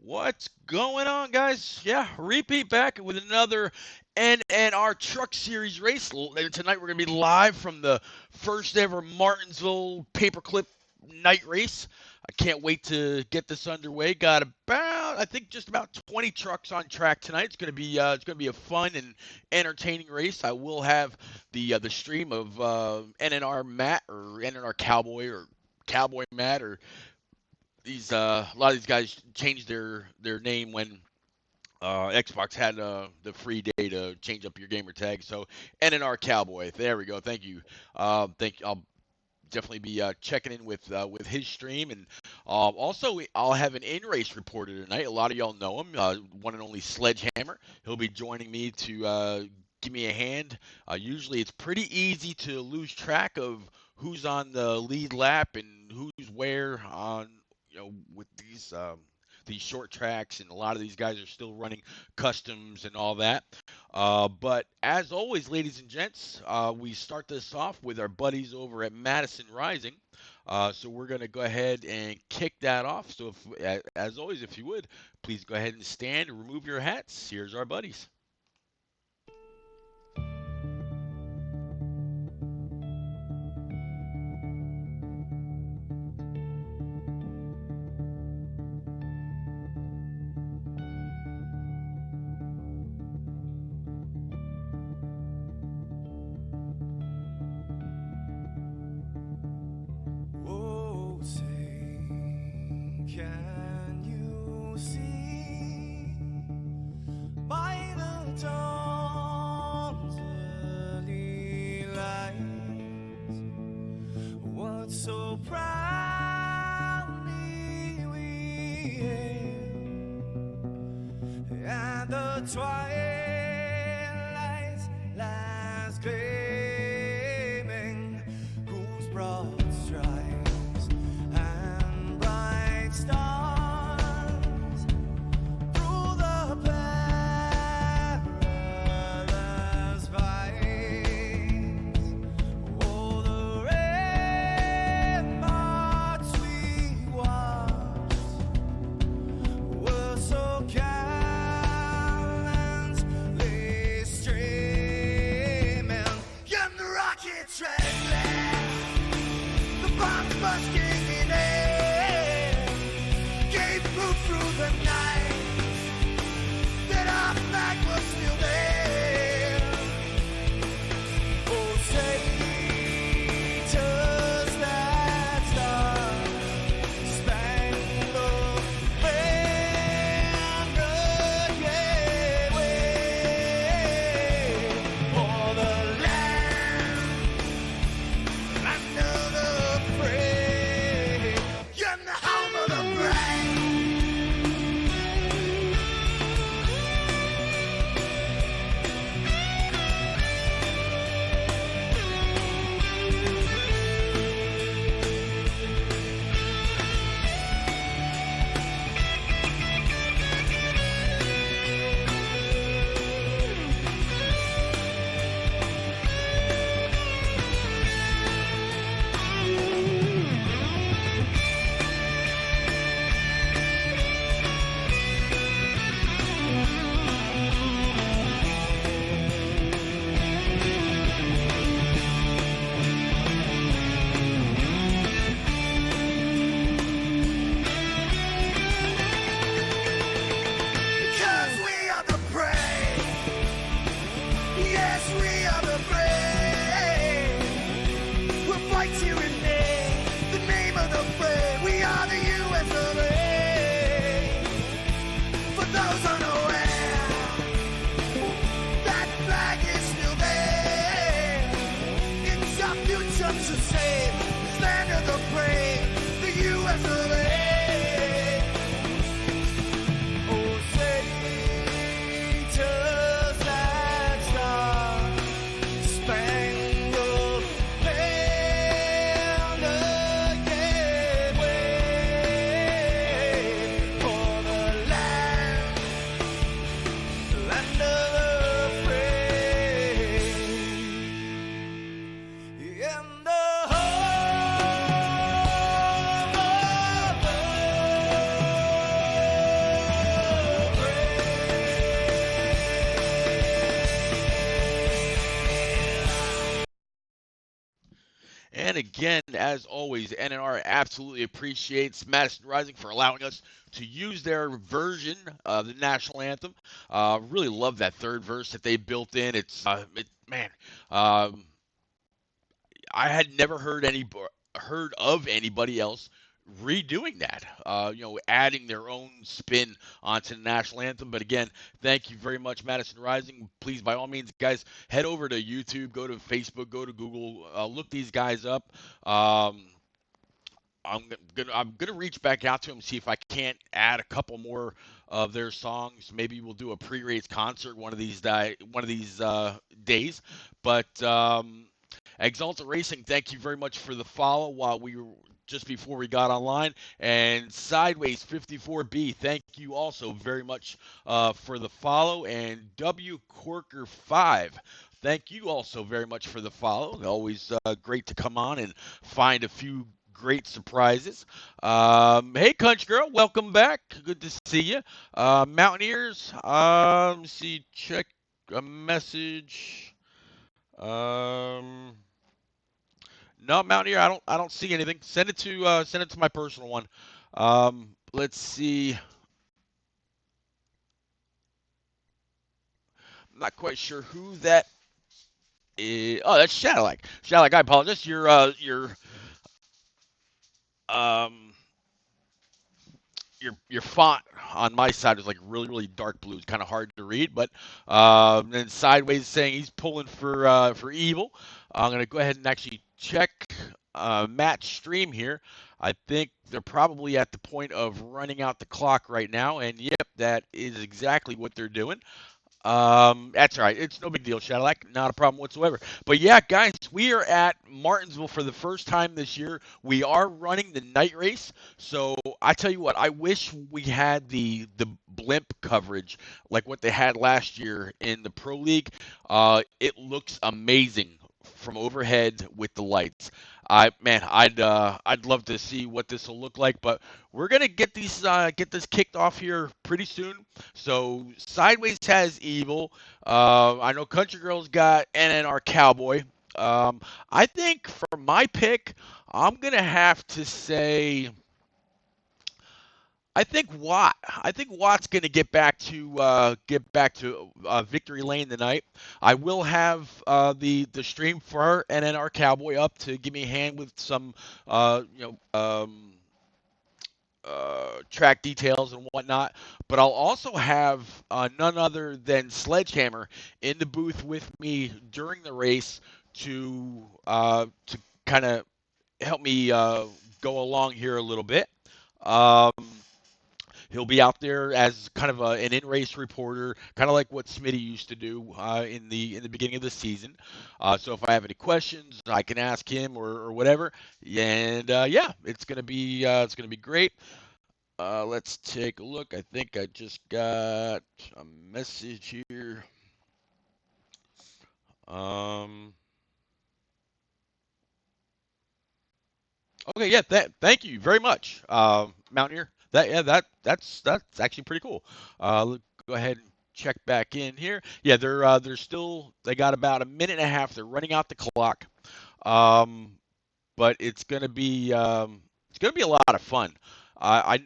What's going on, guys? Yeah, repeat back with another NNR Truck Series race. Tonight we're going to be live from the first ever Martinsville paperclip night race. I can't wait to get this underway. Got I think, just about 20 trucks on track tonight. It's going to be a fun and entertaining race. I will have the stream of NNR Matt or NNR Cowboy or Cowboy Matt or these a lot of these guys changed their name when Xbox had the free day to change up your gamer tag. So NNR Cowboy, there we go. Thank you. I'll definitely be checking in with his stream, and also I'll have an in-race reporter tonight. A lot of y'all know him, one and only Sledgehammer. He'll be joining me to give me a hand. Usually it's pretty easy to lose track of who's on the lead lap and who's where on with these short tracks, and a lot of these guys are still running customs and all that. But as always, ladies and gents, we start this off with our buddies over at Madison Rising. So we're going to go ahead and kick that off. So as always, if you would, please go ahead and stand and remove your hats. Here's our buddies. Can you see by the dawn's early light what so proudly we hailed at the twilight's last gleaming, whose broad stripes and bright stars through the perilous fights, oh, the ramparts we watched were so gallantly streaming, and the rockets red glare, the bombs bursting in air, gave proof through the night that our flag was still there. Oh, say, does that star-spangled banner yet wave o'er the land under the fray, and the home of the brave? Because we are the brave. Yes, we are the brave. We'll fight to rename the name of the brave. We are the US of A. For those unaware, that flag is still there. It's our future to save. This land of the brave, the US of A. Oh, say, does that star-spangled banner yet wave o'er the land of the free, and the home of the And again, as always, NNR absolutely appreciates Madison Rising for allowing us to use their version of the national anthem. Really love that third verse that they built in. Man, um, I had never heard of anybody else redoing that. Adding their own spin onto the national anthem. But again, thank you very much, Madison Rising. Please, by all means, guys, head over to YouTube, go to Facebook, go to Google, look these guys up. Um, I'm gonna reach back out to them, see if I can't add a couple more of their songs. Maybe we'll do a pre-race concert one of these days. But Exalta Racing, thank you very much for the follow while we were just before we got online. And Sideways 54B, thank you also very much for the follow. And W Corker 5. Thank you also very much for the follow. Always great to come on and find a few great surprises. Hey, Country Girl, welcome back. Good to see you. Mountaineers, let me see. Check a message. No, Mountaineer, I don't see anything. Send it to my personal one. Let's see. I'm not quite sure who that is. Oh, that's Shadowlike. Shadowlike, I apologize. Um your font on my side is like really really dark blue. It's kind of hard to read, but then Sideways saying he's pulling for Evil. I'm gonna go ahead and actually check Matt's stream here. I think they're probably at the point of running out the clock right now, and yep, that is exactly what they're doing. That's all right. It's no big deal, Shadowlack. Not a problem whatsoever. But yeah, guys, we are at Martinsville for the first time this year. We are running the night race. So I tell you what, I wish we had the blimp coverage like what they had last year in the Pro League. It looks amazing from overhead with the lights. I'd love to see what this will look like, but we're gonna get this kicked off here pretty soon. So Sideways has Evil. I know Country Girl's got NNR Cowboy. I think for my pick, I'm gonna have to say I think Watt. I think Watt's going to get back to victory lane tonight. I will have the stream for NNR Cowboy up to give me a hand with some uh, you track details and whatnot. But I'll also have none other than Sledgehammer in the booth with me during the race to kind of help me go along here a little bit. Um, He'll be out there as kind of an in-race reporter, kind of like what Smitty used to do in the beginning of the season. So if I have any questions, I can ask him or whatever. And yeah, it's gonna be great. Let's take a look. I think I just got a message here. Um, okay, yeah, thank you very much, Mountaineer. That's actually pretty cool. Go ahead and check back in here. Yeah, they got about a minute and a half. They're running out the clock, um, but it's gonna be a lot of fun. I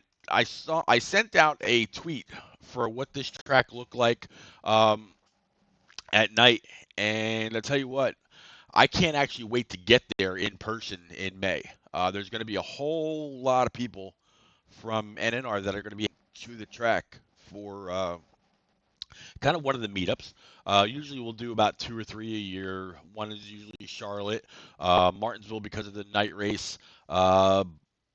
sent out a tweet for what this track looked like um, at night, and I tell you what, I can't actually wait to get there in person in May. There's going to be a whole lot of people from NNR that are going to be to the track for kind of one of the meetups. Usually we'll do about two or three a year. One is usually Charlotte, Martinsville because of the night race. Uh,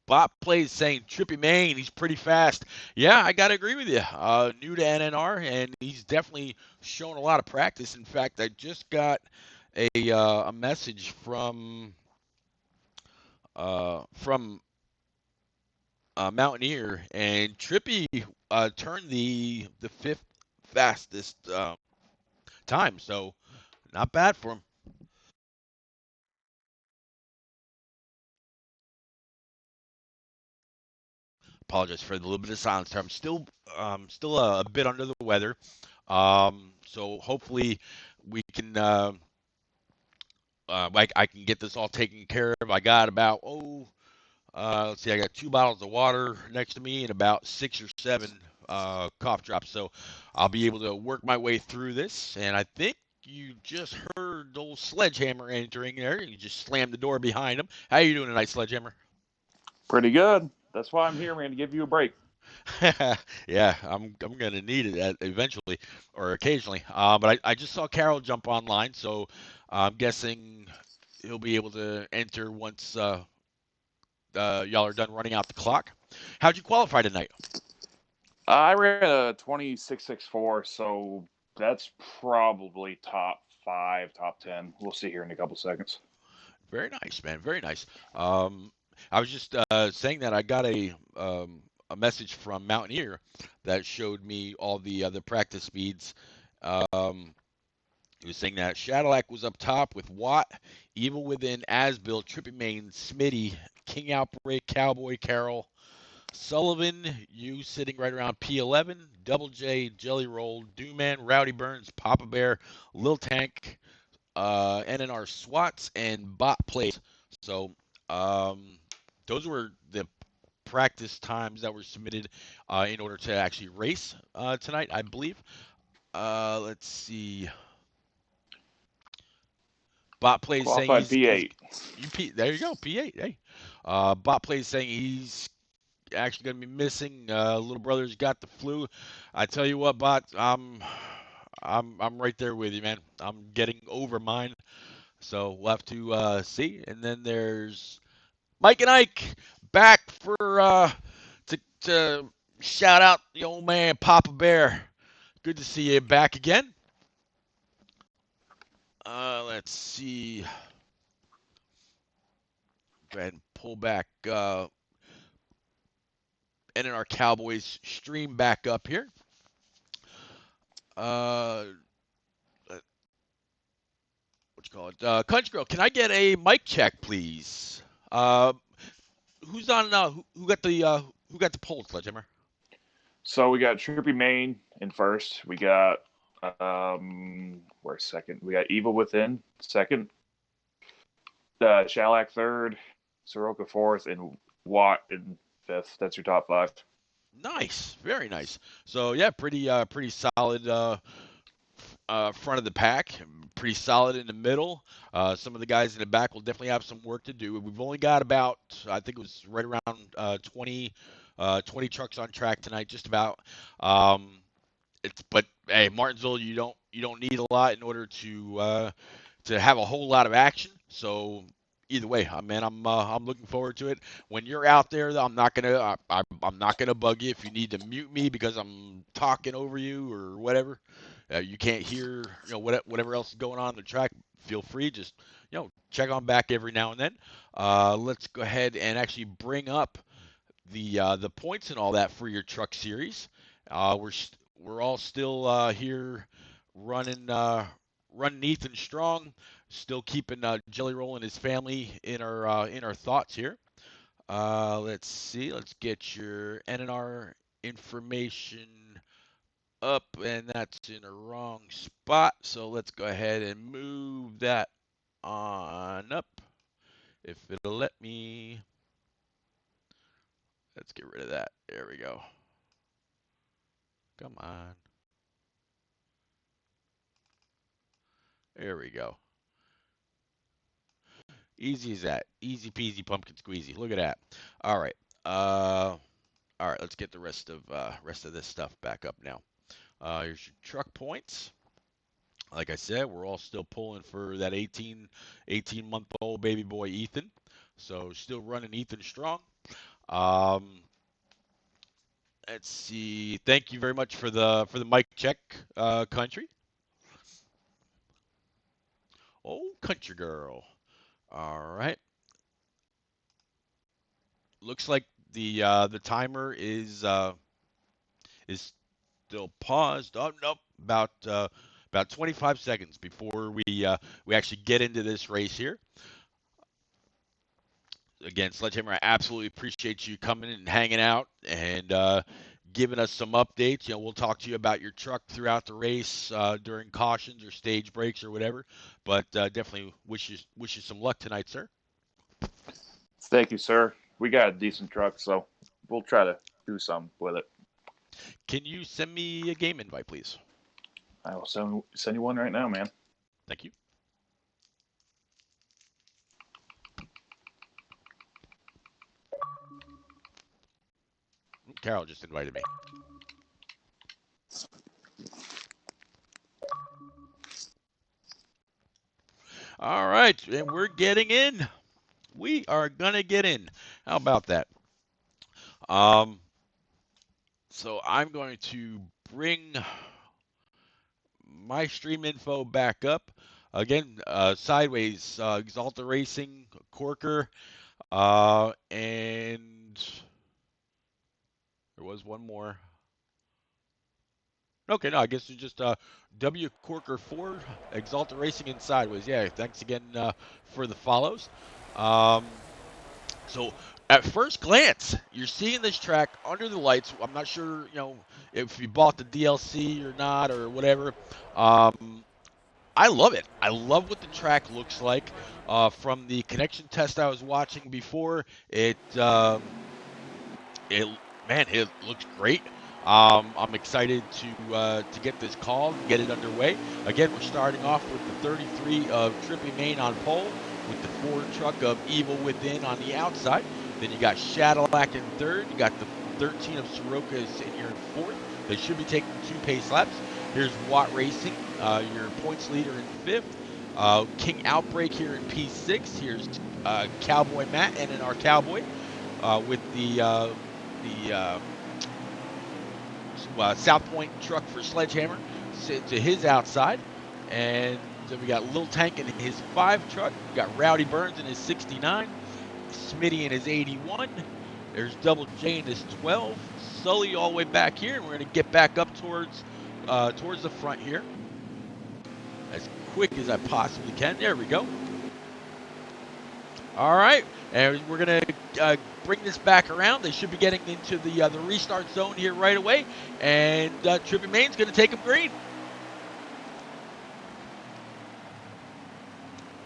Bot plays saying Trippy Maine, he's pretty fast. Yeah, I gotta agree with you. New to NNR, and he's definitely shown a lot of practice. In fact, I just got a message from Mountaineer, and Trippy turned the fifth fastest time, so not bad for him. Apologize for the little bit of silence there. I'm still a bit under the weather, so hopefully we can like I can get this all taken care of. I got about let's see, I got 2 bottles of water next to me and about 6 or 7 cough drops. So I'll be able to work my way through this. And I think you just heard old Sledgehammer entering there. You just slammed the door behind him. How you doing tonight, Sledgehammer? Pretty good. That's why I'm here, man, to give you a break. Yeah, I'm gonna need it eventually or occasionally. But I just saw Carol jump online, so I'm guessing he'll be able to enter once y'all are done running out the clock. How'd you qualify tonight? I ran a 26.64, so that's probably top 5, top 10. We'll see here in a couple seconds. Very nice, man. Very nice. Um, I was just saying that I got a message from Mountaineer that showed me all the practice speeds. Um, he was saying that Shadowlack was up top with Watt, Evil Within, Asbill, Trippy Main, Smitty, King Outbreak, Cowboy, Carroll, Sullivan, you sitting right around P11, Double J, Jelly Roll, Dooman, Rowdy Burns, Papa Bear, Lil Tank, NNR SWATs, and bot plays. So um, those were the practice times that were submitted in order to actually race tonight, I believe. Let's see. Bot plays saying Qualified he's P8. there you go, P8. Hey, bot plays saying he's actually going to be missing. Little brother's got the flu. I tell you what, bot, I'm right there with you, man. I'm getting over mine. So we'll have to see. And then there's Mike and Ike back for to shout out the old man Papa Bear. Good to see you back again. Let's see. Go ahead and pull back NNR Cowboys stream back up here. Uh, what you call it? Country Girl, can I get a mic check, please? Who's on? Who got the poll, Sledgehammer? So we got Trippy Main in first. We got where's second? We got Evil Within second. Shalak third. Soroka fourth, and Watt in fifth. That's your top 5. Nice, very nice. So yeah, pretty solid front of the pack, pretty solid in the middle. Some of the guys in the back will definitely have some work to do. We've only got about, I think it was right around 20 trucks on track tonight, just about. But hey, Martinsville, you don't need a lot in order to have a whole lot of action. So either way, man, I'm looking forward to it. When you're out there, I'm not gonna bug you if you need to mute me because I'm talking over you or whatever. You can't hear whatever else is going on the track. Feel free, just check on back every now and then. Let's go ahead and actually bring up the points and all that for your truck series. We're all still here running Ethan strong, still keeping Jelly Roll and his family in our thoughts here. Let's see. Let's get your NNR information up, and that's in a wrong spot. So let's go ahead and move that on up. If it'll let me. Let's get rid of that. There we go. Come on. There we go. Easy as that. Easy peasy pumpkin squeezy. Look at that. All right. All right. Let's get the rest of this stuff back up now. Here's your truck points. Like I said, we're all still pulling for that 18-month-old baby boy Ethan. So still running Ethan strong. Let's see. Thank you very much for the mic check, country. Oh, country girl. All right. Looks like the timer is still paused. Oh nope, about 25 seconds before we actually get into this race here. Again, Sledgehammer, I absolutely appreciate you coming and hanging out and giving us some updates. We'll talk to you about your truck throughout the race during cautions or stage breaks or whatever. But definitely wish you some luck tonight, sir. Thank you, sir. We got a decent truck, so we'll try to do something with it. Can you send me a game invite, please? I will send you one right now, man. Thank you. Carol just invited me. All right, and we're getting in. We are gonna get in. How about that? So I'm going to bring my stream info back up again. Sideways, Exalta Racing, Corker, and there was one more. Okay, no, I guess it's just W Corker 4, Exalta Racing, and Sideways. Yeah, thanks again for the follows. So at first glance, you're seeing this track under the lights. I'm not sure, if you bought the DLC or not or whatever. I love it. I love what the track looks like. From the connection test I was watching before, it looks great. I'm excited to get this call, get it underway. Again, we're starting off with the 33 of Trippy Main on pole, with the Ford truck of Evil Within on the outside. Then you got Shadowlack in third. You got the 13 of Soroka's in here in fourth. They should be taking 2 pace laps. Here's Watt Racing, your points leader in fifth. King Outbreak here in P6. Here's Cowboy Matt, NNR Cowboy, with the South Point truck for Sledgehammer to his outside. And then we got Lil Tank in his 5 truck. We got Rowdy Burns in his 69. Smitty in his 81. There's Double J in his 12. Sully all the way back here. And we're going to get back up towards the front here as quick as I possibly can. There we go. All right. And we're going to bring this back around. They should be getting into the restart zone here right away. And Trippy Main's going to take them green.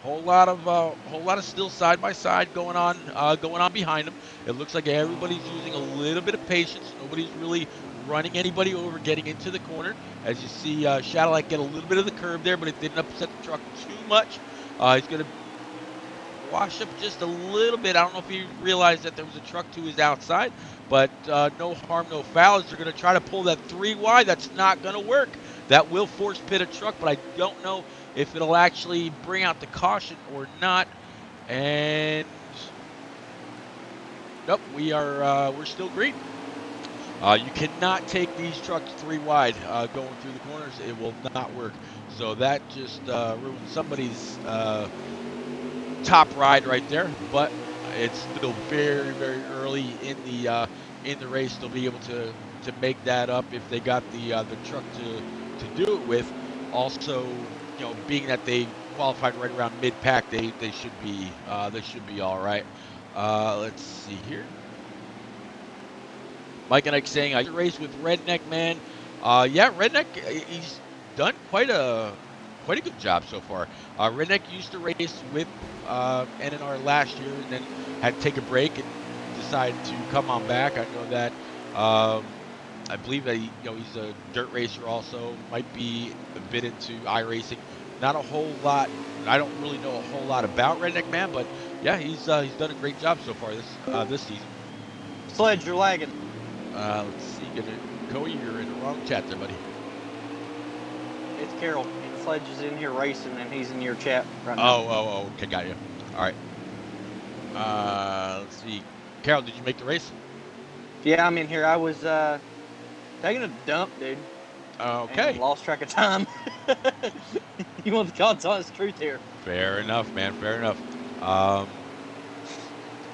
Whole lot of still side by side going on behind them. It looks like everybody's using a little bit of patience. Nobody's really running anybody over, getting into the corner. As you see, Shadowlight get a little bit of the curb there, but it didn't upset the truck too much. He's going to wash up just a little bit. I don't know if he realized that there was a truck to his outside, but no harm, no foul. As they're going to try to pull that 3 wide. That's not going to work. That will force pit a truck, but I don't know if it'll actually bring out the caution or not. And nope, we're still green. You cannot take these trucks 3 wide going through the corners. It will not work. So that just ruined somebody's top ride right there. But it's still very, very early in the race. They'll be able to make that up if they got the truck to do it with. Also, being that they qualified right around mid-pack, they should be all right. Let's see here. Mike and Ike saying, I race with Redneck Man. Yeah, Redneck, he's done quite a good job so far. Redneck used to race with NNR last year and then had to take a break and decided to come on back. I know that. I believe that he's a dirt racer also. Might be a bit into iRacing. Not a whole lot. I don't really know a whole lot about Redneck Man, but yeah, he's done a great job so far this season. Sledge, you're lagging. Let's see. Cody, you're in the wrong chat there, buddy. It's Carol. Sledge is in here racing, and he's in your chat right now. Oh, okay, got you. All right. Let's see. Carol, did you make the race? Yeah, I'm in here. I was taking a dump, dude. Okay. And lost track of time. You want the God's honest truth here. Fair enough, man. Fair enough.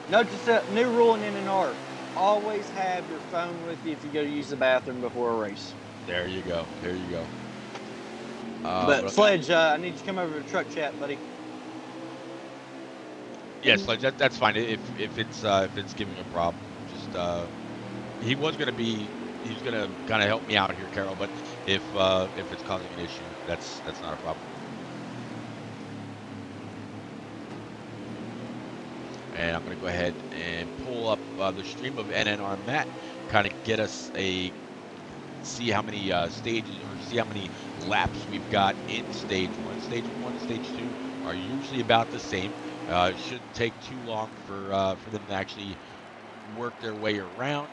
No, just a new rule in NNR. Always have your phone with you if you go to use the bathroom before a race. There you go. There you go. But Sledge, I need you to come over to truck chat, buddy. Yeah, Sledge, that's fine. If it's giving a problem, just he he's gonna kind of help me out here, Carol. But if it's causing an issue, that's not a problem. And I'm gonna go ahead and pull up the stream of NNR Matt, kind of get us a see how many stages or see how many laps we've got in stage one. Stage one and stage two are usually about the same. It shouldn't take too long for them to actually work their way around.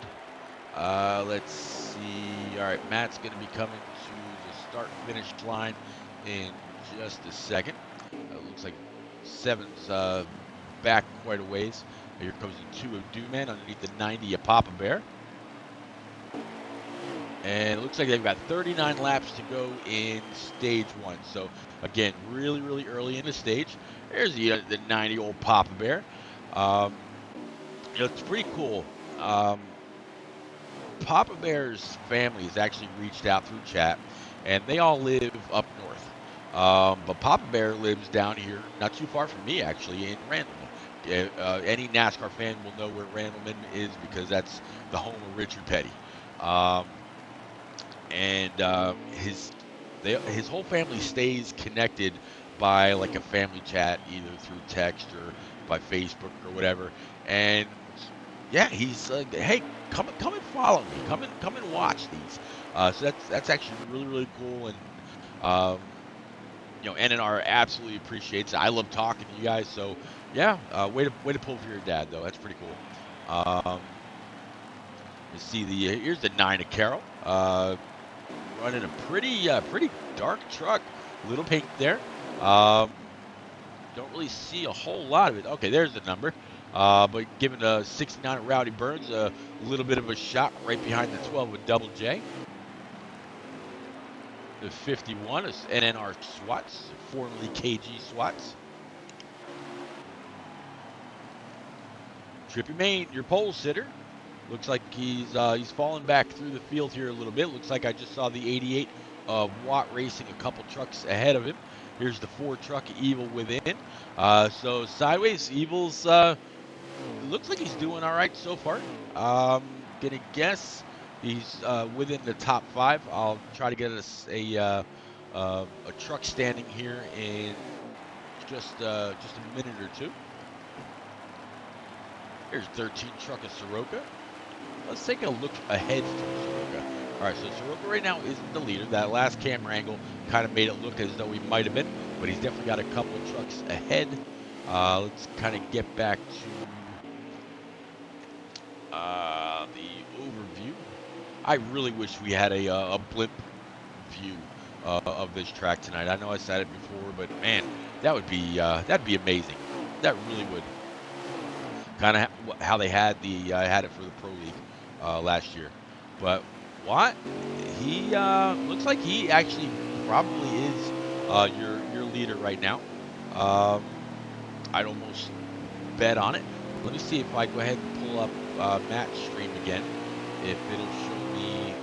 Let's see. All right, Matt's going to be coming to the start-finish line in just a second. Looks like Seven's back quite a ways. Here comes the 2 of Dooman underneath the 90 of Papa Bear. And it looks like they've got 39 laps to go in stage one. So, again, really, really early in the stage. There's the 90 old Papa Bear. It's pretty cool. Papa Bear's family has actually reached out through chat, and they all live up north. But Papa Bear lives down here, not too far from me, actually, in Randleman. Any NASCAR fan will know where Randleman is because that's the home of Richard Petty. His whole family stays connected by like a family chat, either through text or by Facebook or whatever. And yeah, he's like, hey, come and follow me, come and watch these. So that's actually really, really cool. And NNR absolutely appreciates it. I love talking to you guys. So yeah, way to pull for your dad though. That's pretty cool. You see here's the 9 of Carroll. Running a pretty dark truck, little pink there. Don't really see a whole lot of it. Okay, there's the number. But giving a 69 of Rowdy Burns a little bit of a shot right behind the 12 with Double J. The 51 is NNR Swats, formerly KG Swats. Trippy Main, your pole sitter. Looks like he's falling back through the field here a little bit. Looks like I just saw the 88 of Watt Racing a couple trucks ahead of him. Here's the 4 truck Evil within. So sideways, Evil's looks like he's doing all right so far. Gonna guess he's within the top 5. I'll try to get us a truck standing here in just a minute or two. Here's 13 truck of Soroka. Let's take a look ahead from Soroka. All right, so Soroka right now isn't the leader. That last camera angle kind of made it look as though he might have been, but he's definitely got a couple of trucks ahead. Let's kind of get back to the overview. I really wish we had a blimp view of this track tonight. I know I said it before, but man, that'd be amazing. That really would. Kind of how they had it for the Pro League last year. But Watt, he looks like he actually probably is your leader right now. I'd almost bet on it. Let me see if I go ahead and pull up Matt's stream again, if it'll show me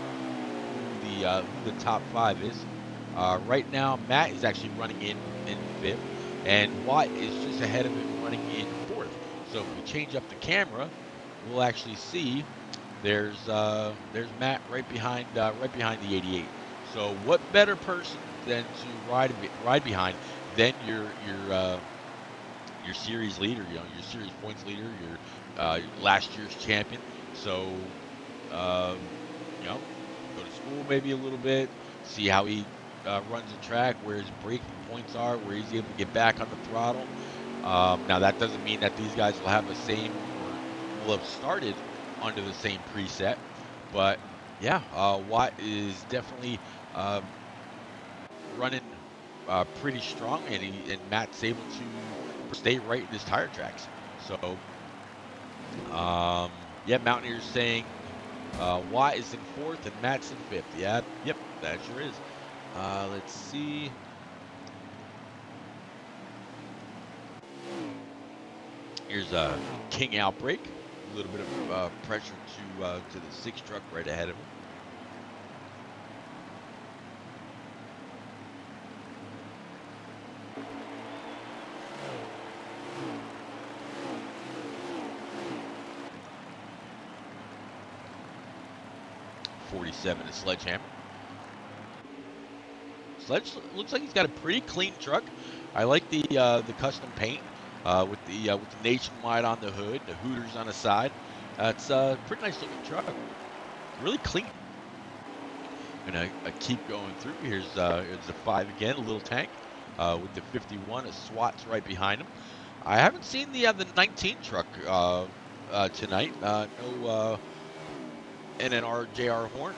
who the top 5 is. Right now, Matt is actually running in 5th, and Watt is just ahead of him running in 4th. So if we change up the camera, we'll actually see there's Matt right behind the 88. So what better person than to ride behind than your series leader, your series points leader, your last year's champion. So go to school maybe a little bit, see how he runs the track, where his braking points are, where he's able to get back on the throttle. Now that doesn't mean that these guys will have the same, or will have started under the same preset, but yeah, Watt is definitely running pretty strong, and Matt's able to stay right in his tire tracks. So yeah, Mountaineers saying Watt is in 4th and Matt's in 5th. Yeah, yep, that sure is. Let's see. Here's a King Outbreak. A little bit of pressure to the 6 truck right ahead of him. 47 is Sledgehammer. Sledge looks like he's got a pretty clean truck. I like the custom paint with the Nationwide on the hood, the Hooters on the side. It's a pretty nice looking truck. Really clean. And I keep going through. Here's the 5 again, a little tank with the 51. A SWAT's right behind him. I haven't seen the 19 truck tonight. No NNR JR Horn,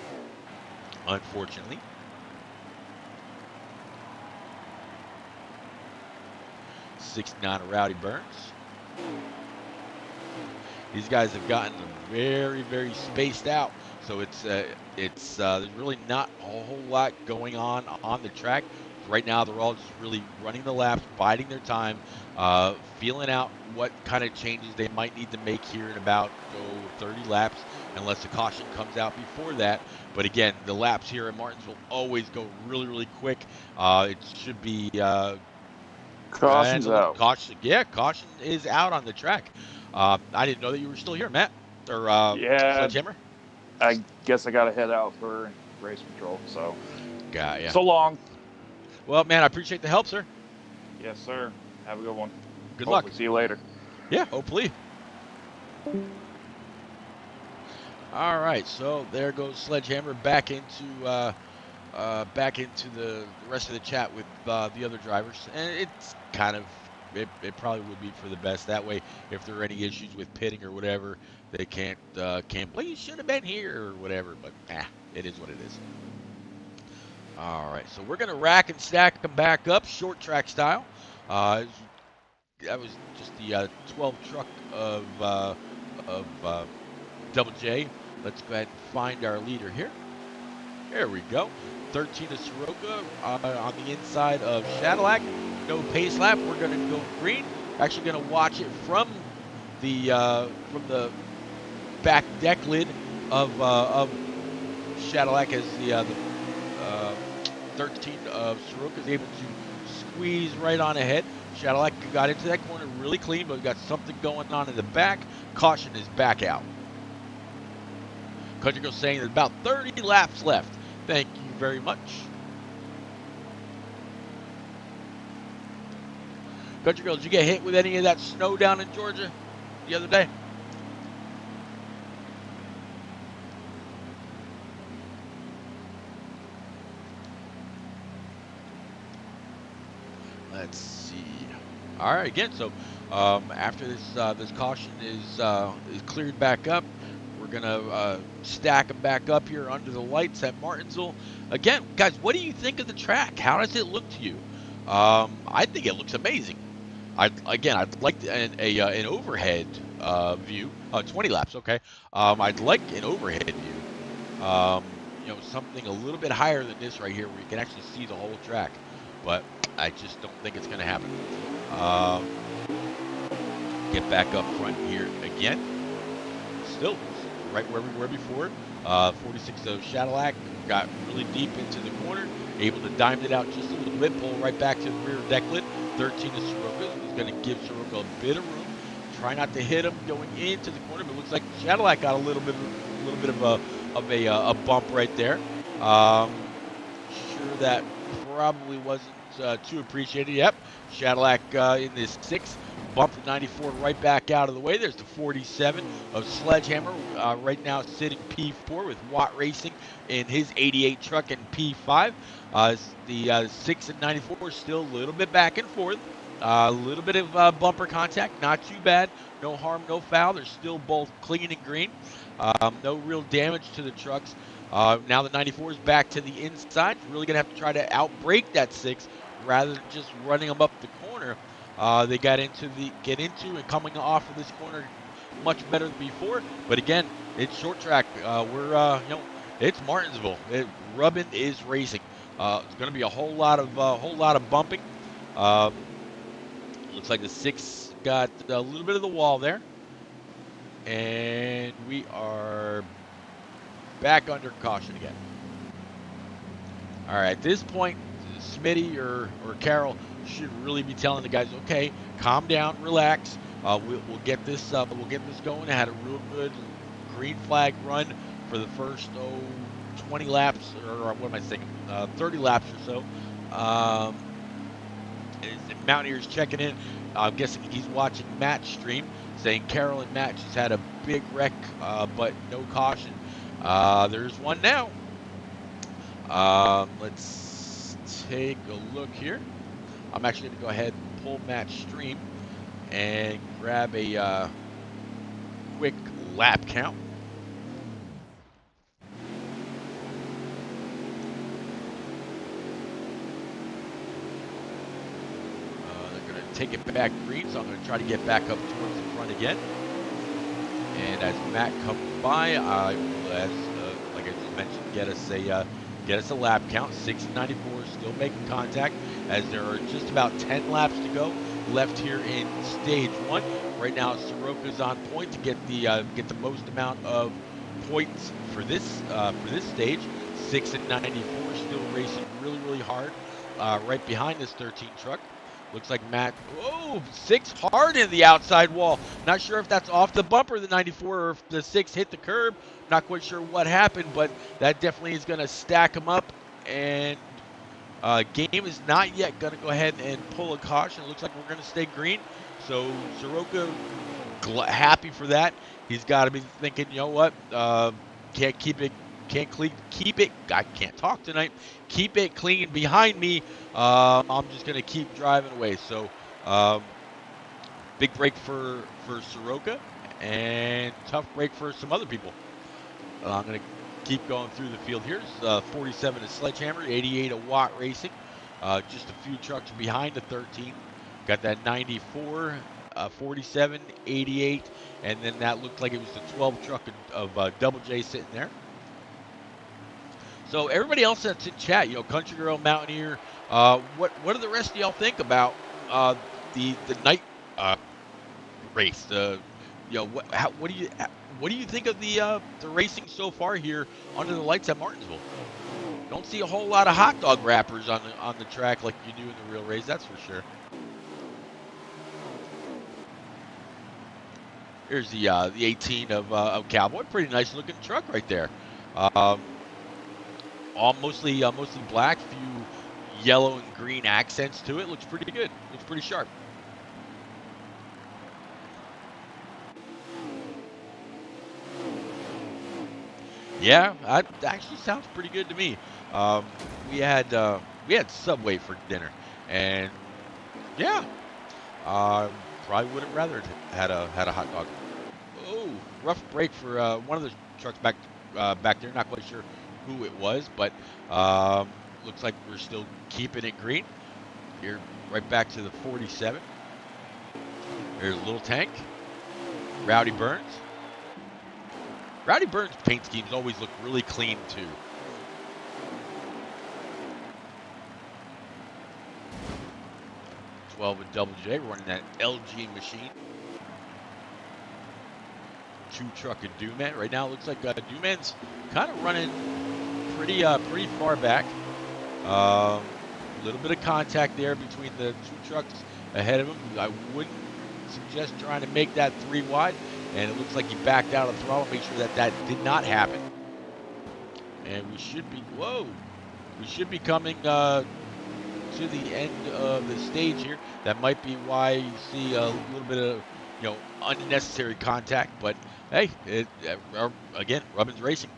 unfortunately. '69 Rowdy Burns. These guys have gotten very, very spaced out, so there's really not a whole lot going on the track. Right now, they're all just really running the laps, biding their time, feeling out what kind of changes they might need to make here in about 30 laps, unless the caution comes out before that. But again, the laps here in Martinsville always go really, really quick. It should be Caution's out. Caution is out on the track. I didn't know that you were still here, Matt. Or Yeah. Sledgehammer. I guess I got to head out for race control. So, Got ya. so long. Well, man, I appreciate the help, sir. Yes, sir. Have a good one. Good luck. See you later. Yeah, hopefully. All right, so there goes Sledgehammer back into the rest of the chat with the other drivers, and it's kind of it probably would be for the best. That way, if there are any issues with pitting or whatever, they can't well, you should have been here or whatever. But it is what it is. All right, so we're gonna rack and stack them back up, short track style. That was just the 12 truck of Double J. Let's go ahead and find our leader here. There we go. 13 is Soroka on the inside of Cadillac. No pace lap. We're going to go green. Actually going to watch it from the back deck lid of Cadillac as the 13 of Soroka is able to squeeze right on ahead. Cadillac got into that corner really clean, but we got something going on in the back. Caution is back out. Country Girl saying there's about 30 laps left. Thank you very much. Country Girl, did you get hit with any of that snow down in Georgia the other day? Let's see. All right, again, so after this caution is cleared back up, we're gonna stack them back up here under the lights at Martinsville. Again, guys, what do you think of the track? How does it look to you? I think it looks amazing. I'd like an overhead view. 20 laps, okay. I'd like an overhead view. Something a little bit higher than this right here, where you can actually see the whole track. But I just don't think it's going to happen. Get back up front here again. Still right where we were before. 46 of Cadillac got really deep into the corner, able to diamond it out just a little bit, pull right back to the rear deck lid. 13 of Soroka is going to give Soroka a bit of room. Try not to hit him going into the corner, but it looks like Cadillac got a little bit of a bump right there. Sure that probably wasn't too appreciated. Yep, Cadillac in this 6 bumped the 94 right back out of the way. There's the 47 of Sledgehammer right now sitting P4 with Watt Racing in his 88 truck in P5. The 6 and 94 still a little bit back and forth. A little bit of bumper contact, not too bad. No harm, no foul. They're still both clean and green. No real damage to the trucks. Now the 94 is back to the inside. Really going to have to try to outbrake that 6 rather than just running them up the corner. They get into and coming off of this corner much better than before. But again, it's short track. It's Martinsville. Rubbin is racing. It's going to be a whole lot of bumping. Looks like the 6 got a little bit of the wall there, and we are back under caution again. All right, at this point, Smitty or Carol should really be telling the guys, okay, calm down, relax. We'll get this going. I had a real good green flag run for the first 20 laps, or what am I thinking? 30 laps or so. Mountaineers checking in. I'm guessing he's watching Matt's stream, saying Carolyn Matt just had a big wreck, but no caution. There's one now. Let's take a look here. I'm actually going to go ahead and pull Matt's stream and grab a quick lap count. They're going to take it back green, so I'm going to try to get back up towards the front again. And as Matt comes by, I will, like I just mentioned, get us a lap count. 6:94, still making contact, as there are just about 10 laps to go left here in stage 1. Right now, Soroka's on point to get the most amount of points for this stage. 6:94, still racing really hard, right behind this 13 truck. Looks like Matt, 6 hard in the outside wall. Not sure if that's off the bumper, the 94, or if the 6 hit the curb. Not quite sure what happened, but that definitely is going to stack him up. And game is not yet going to go ahead and pull a caution. It looks like we're going to stay green. So Soroka, happy for that. He's got to be thinking, you know what, can't keep it. I can't talk tonight. Keep it clean behind me. I'm just gonna keep driving away. So, big break for Soroka, and tough break for some other people. I'm gonna keep going through the field here. 47 is Sledgehammer, 88 a Watt Racing. Just a few trucks behind the 13. Got that 94, 47, 88, and then that looked like it was the 12 truck of Double J sitting there. So everybody else that's in chat, Country Girl, Mountaineer, what do the rest of y'all think about the night race? What do you think of the racing so far here under the lights at Martinsville? Don't see a whole lot of hot dog wrappers on the track like you do in the real race, that's for sure. Here's the 18 of Cowboy, pretty nice looking truck right there. All mostly black, few yellow and green accents to it. Looks pretty good. Looks pretty sharp. Yeah, that actually sounds pretty good to me. We had Subway for dinner, and yeah, probably would have rather had a hot dog. Oh, rough break for one of the trucks back there. Not quite sure who it was, but looks like we're still keeping it green. Here, right back to the 47. There's Little Tank. Rowdy Burns. Rowdy Burns' paint schemes always look really clean too. .12 with Double J running that LG machine. 2 truck and Duman. Right now it looks like Duman's kind of running pretty far back. A little bit of contact there between the 2 trucks ahead of him. I wouldn't suggest trying to make that 3 wide, and it looks like he backed out of the throttle. Make sure that did not happen. And we should be coming to the end of the stage here. That might be why you see a little bit of unnecessary contact, but hey, again, Rubbin's Racing.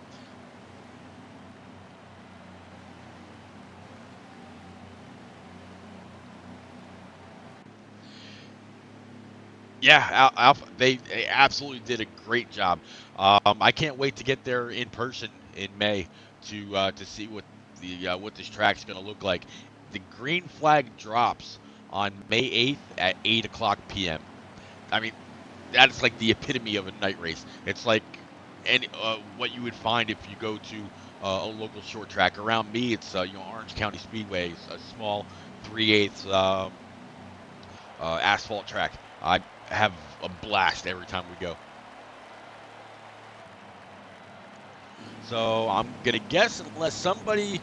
Yeah, Alpha, they absolutely did a great job. I can't wait to get there in person in May to see what this track's going to look like. The green flag drops on May 8th at 8 o'clock p.m. I mean, that's like the epitome of a night race. It's like what you would find if you go to a local short track. Around me, it's Orange County Speedway, a small 3/8 asphalt track. I have a blast every time we go. So I'm gonna guess, unless somebody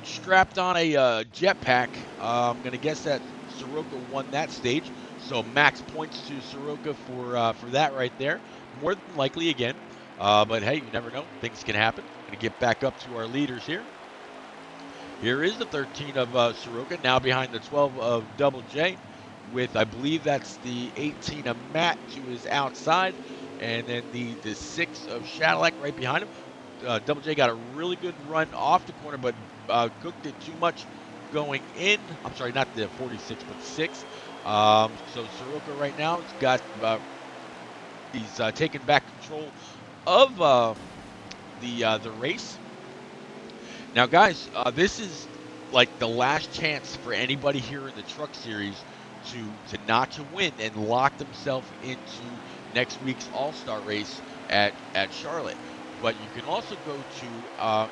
strapped on a jetpack, I'm gonna guess that Soroka won that stage. So max points to Soroka for that right there. More than likely, again, But hey, you never know. Things can happen. Going to get back up to our leaders here. Here is the 13 of Soroka, now behind the 12 of Double J, with I believe that's the 18 of Matt to his outside, and then the 6 of Shadilak right behind him. Double J got a really good run off the corner, but cooked it too much going in. I'm sorry, not the 46, but 6. So Soroka right now has got he's taken back control of the race. Now, guys, this is like the last chance for anybody here in the Truck Series to notch a win and lock themselves into next week's All-Star race at Charlotte. But you can also go to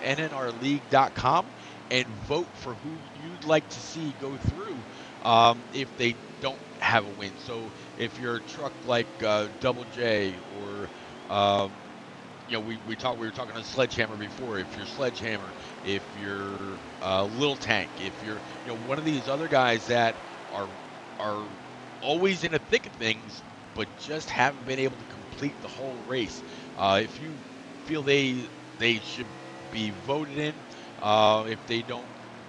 nnrleague.com and vote for who you'd like to see go through if they don't have a win. So if you're a truck like Double J or we were talking on Sledgehammer before. If you're Sledgehammer, if you're Little Tank, if you're one of these other guys that are always in the thick of things, but just haven't been able to complete the whole race. If you feel they should be voted in, if they don't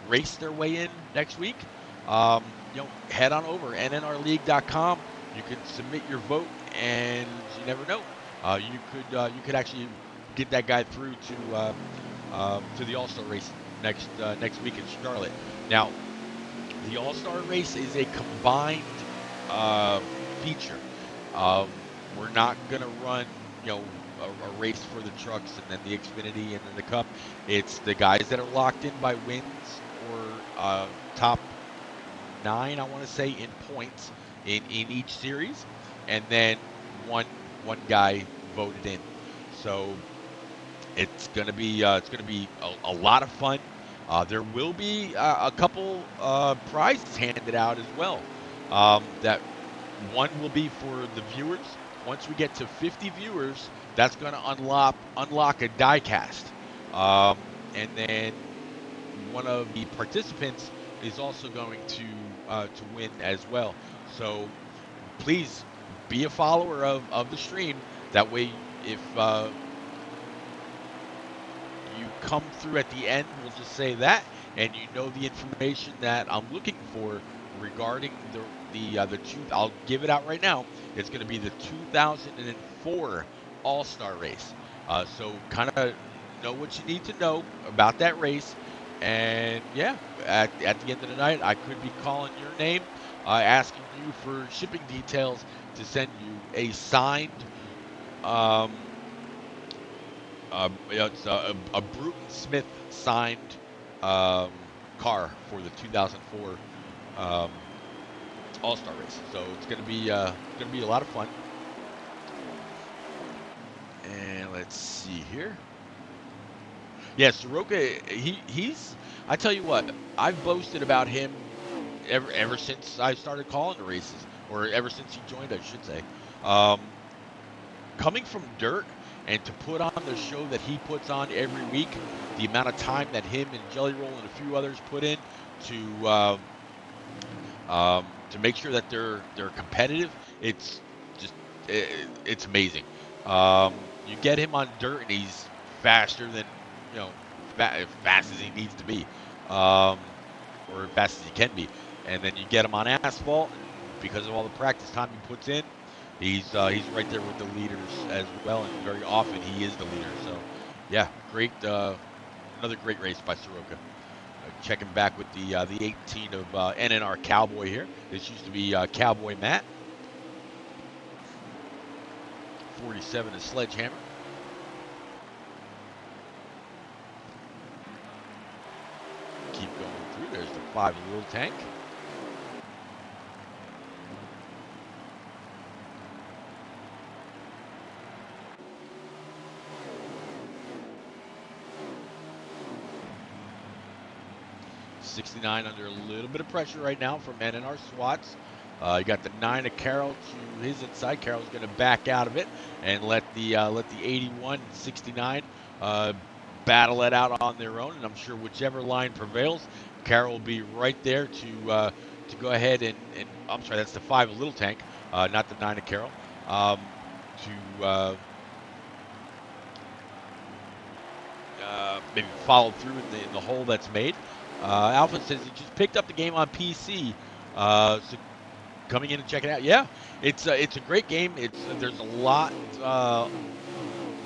race their way in next week, head on over nnrleague.com. You can submit your vote, and you never know. You could actually get that guy through to the All-Star race next week in Charlotte. Now, the All-Star race is a combined feature. We're not gonna run a race for the trucks and then the Xfinity and then the Cup. It's the guys that are locked in by wins or top 9, I want to say, in points in each series, and then one guy voted in. So it's gonna be a lot of fun. There will be a couple prizes handed out as well. That one will be for the viewers. Once we get to 50 viewers, that's going to unlock a die cast, and then one of the participants is also going to win as well. So please be a follower of the stream. That way, if you come through at the end, we'll just say that, and you know the information that I'm looking for regarding I'll give it out right now. It's going to be the 2004 All-Star race. So kind of know what you need to know about that race. And yeah, at the end of the night, I could be calling your name, asking you for shipping details to send you a signed, it's a Bruton Smith signed car for the 2004 All-Star race. So it's gonna be a lot of fun. And let's see here. Yeah, Soroka, he's I tell you what, I've boasted about him ever since I started calling the races, or ever since he joined, I should say. Coming from dirt and to put on the show that he puts on every week, the amount of time that him and Jelly Roll and a few others put in to make sure that they're competitive, it's amazing. You get him on dirt and he's faster than fast as he needs to be, or fast as he can be. And then you get him on asphalt, and because of all the practice time he puts in, he's right there with the leaders as well, and very often he is the leader. So yeah, great, another great race by Soroka. Checking back with the 18 of NNR Cowboy here. This used to be Cowboy Matt. 47 is Sledgehammer. Keep going through. There's the 5 Little Tank. '69 under a little bit of pressure right now from NNR Swats. You got the 9 of Carroll to his inside. Carroll's going to back out of it and let the 81 69 battle it out on their own. And I'm sure whichever line prevails, Carroll will be right there to go ahead and I'm sorry, that's the 5 of Little Tank, not the 9 of Carroll, maybe followed through in the hole that's made. Alpha says he just picked up the game on PC. So coming in and checking it out. Yeah, it's a great game. There's a lot.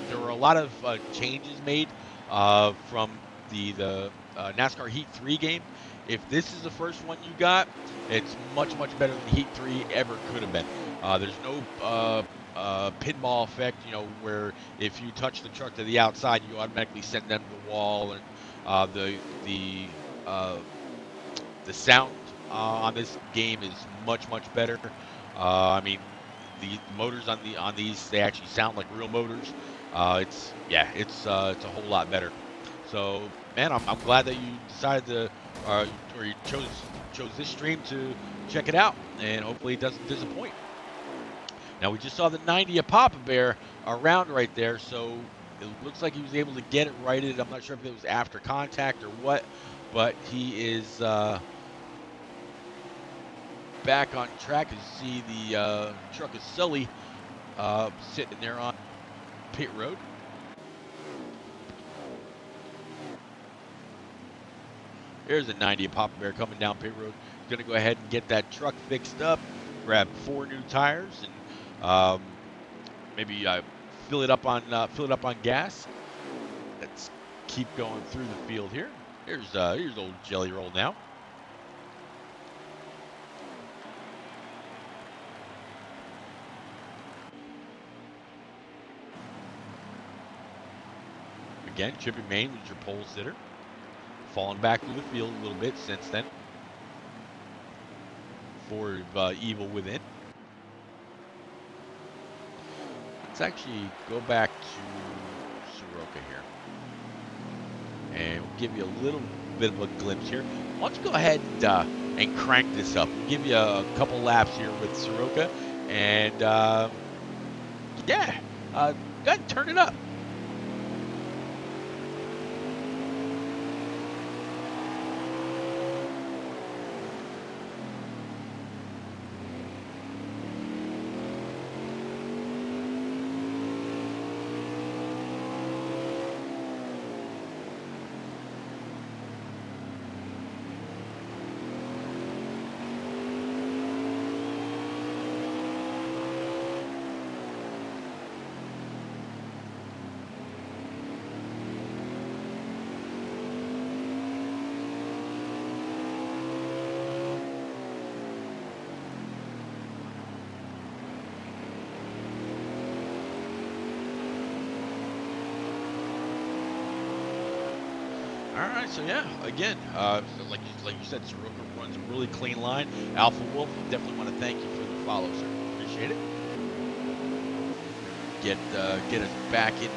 There were a lot of changes made from the NASCAR Heat 3 game. If this is the first one you got, it's much better than Heat 3 ever could have been. There's no pinball effect, where if you touch the truck to the outside, you automatically send them to the wall, and uh, the sound on this game is much better. I mean, the motors on these, they actually sound like real motors. It's a whole lot better. So man, I'm glad that you decided to or you chose this stream to check it out, and hopefully it doesn't disappoint. Now we just saw the 90 of Papa Bear around right there, so it looks like he was able to get it righted. I'm not sure if it was after contact or what, but he is back on track. You see the truck of Sully sitting there on pit road. There's a 90 of Papa Bear coming down pit road. He's going to go ahead and get that truck fixed up, grab 4 new tires, and maybe fill it up on gas. Let's keep going through the field here. Here's old Jelly Roll now. Again, Chippy Main was your pole sitter. Falling back through the field a little bit since then for Evil Within. Let's actually go back to Soroka here. And we'll give you a little bit of a glimpse here. Why don't you go ahead and crank this up. We'll give you a couple laps here with Soroka. And, go ahead and turn it up. All right, so yeah, again, like you said, Soroka runs a really clean line. Alpha Wolf, definitely want to thank you for the follow, sir. Appreciate it. Get us back in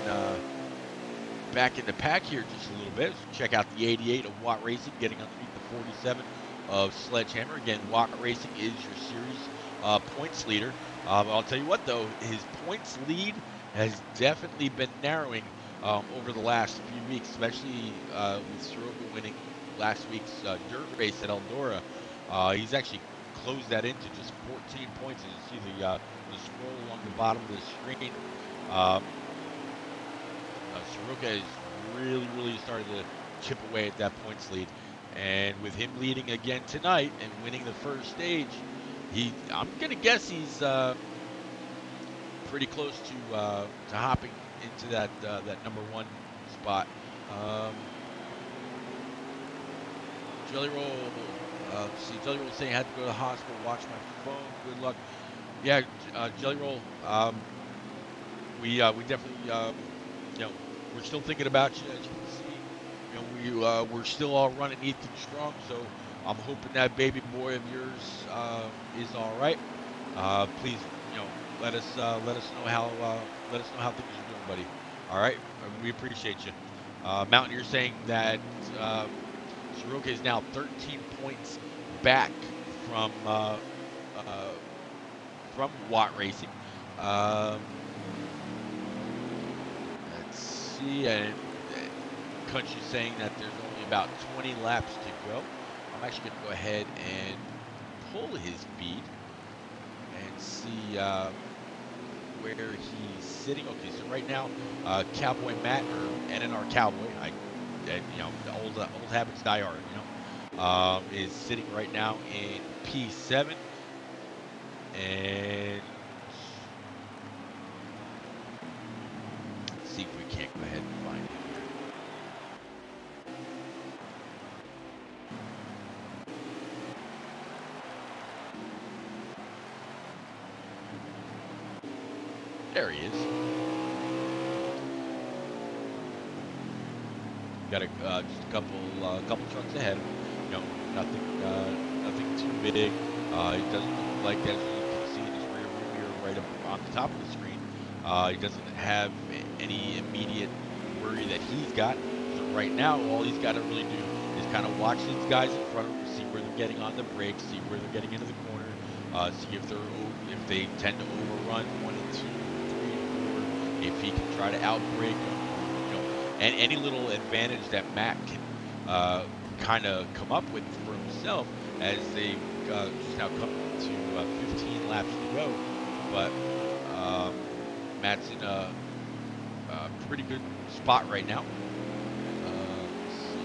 the pack here just a little bit. So check out the 88 of Watt Racing, getting underneath the 47 of Sledgehammer. Again, Watt Racing is your series points leader. I'll tell you what, though, his points lead has definitely been narrowing over the last few weeks, especially with Soroka winning last week's dirt race at Eldora. He's actually closed that into just 14 points. As you see the scroll along the bottom of the screen, Soroka is really started to chip away at that points lead. And with him leading again tonight and winning the first stage, I'm gonna guess he's pretty close to hopping into that number 1 spot. Jelly Roll, Jelly Roll saying I had to go to the hospital, watch my phone. Good luck. Yeah, Jelly Roll. We definitely, we're still thinking about you. As you can see, we're still all running Ethan strong. So I'm hoping that baby boy of yours is all right. Please, let us know how things are doing, buddy. All right, we appreciate you. Mountaineer saying that Soroka is now 13 points back from Watt Racing. Let's see, and Country saying that there's only about 20 laps to go. I'm actually going to go ahead and pull his feed and see where he's sitting. Okay, so right now, Cowboy Matt, or NNR Cowboy, the old habits die hard, is sitting right now in P7, and let's see if we can't go ahead and find him here. There he is. Got just a couple trucks ahead of him. Nothing too big. It doesn't look like, as you can see in his rear mirror right up on the top of the screen, he doesn't have any immediate worry that he's got. So right now, all he's got to really do is kind of watch these guys in front of him, see where they're getting on the brakes, see where they're getting into the corner, see if they tend to overrun 1 and 2, 3 and 4, if he can try to outbrake them, and any little advantage that Matt can kind of come up with for himself, as they just now come to 15 laps to go. But Matt's in a pretty good spot right now. Let's see.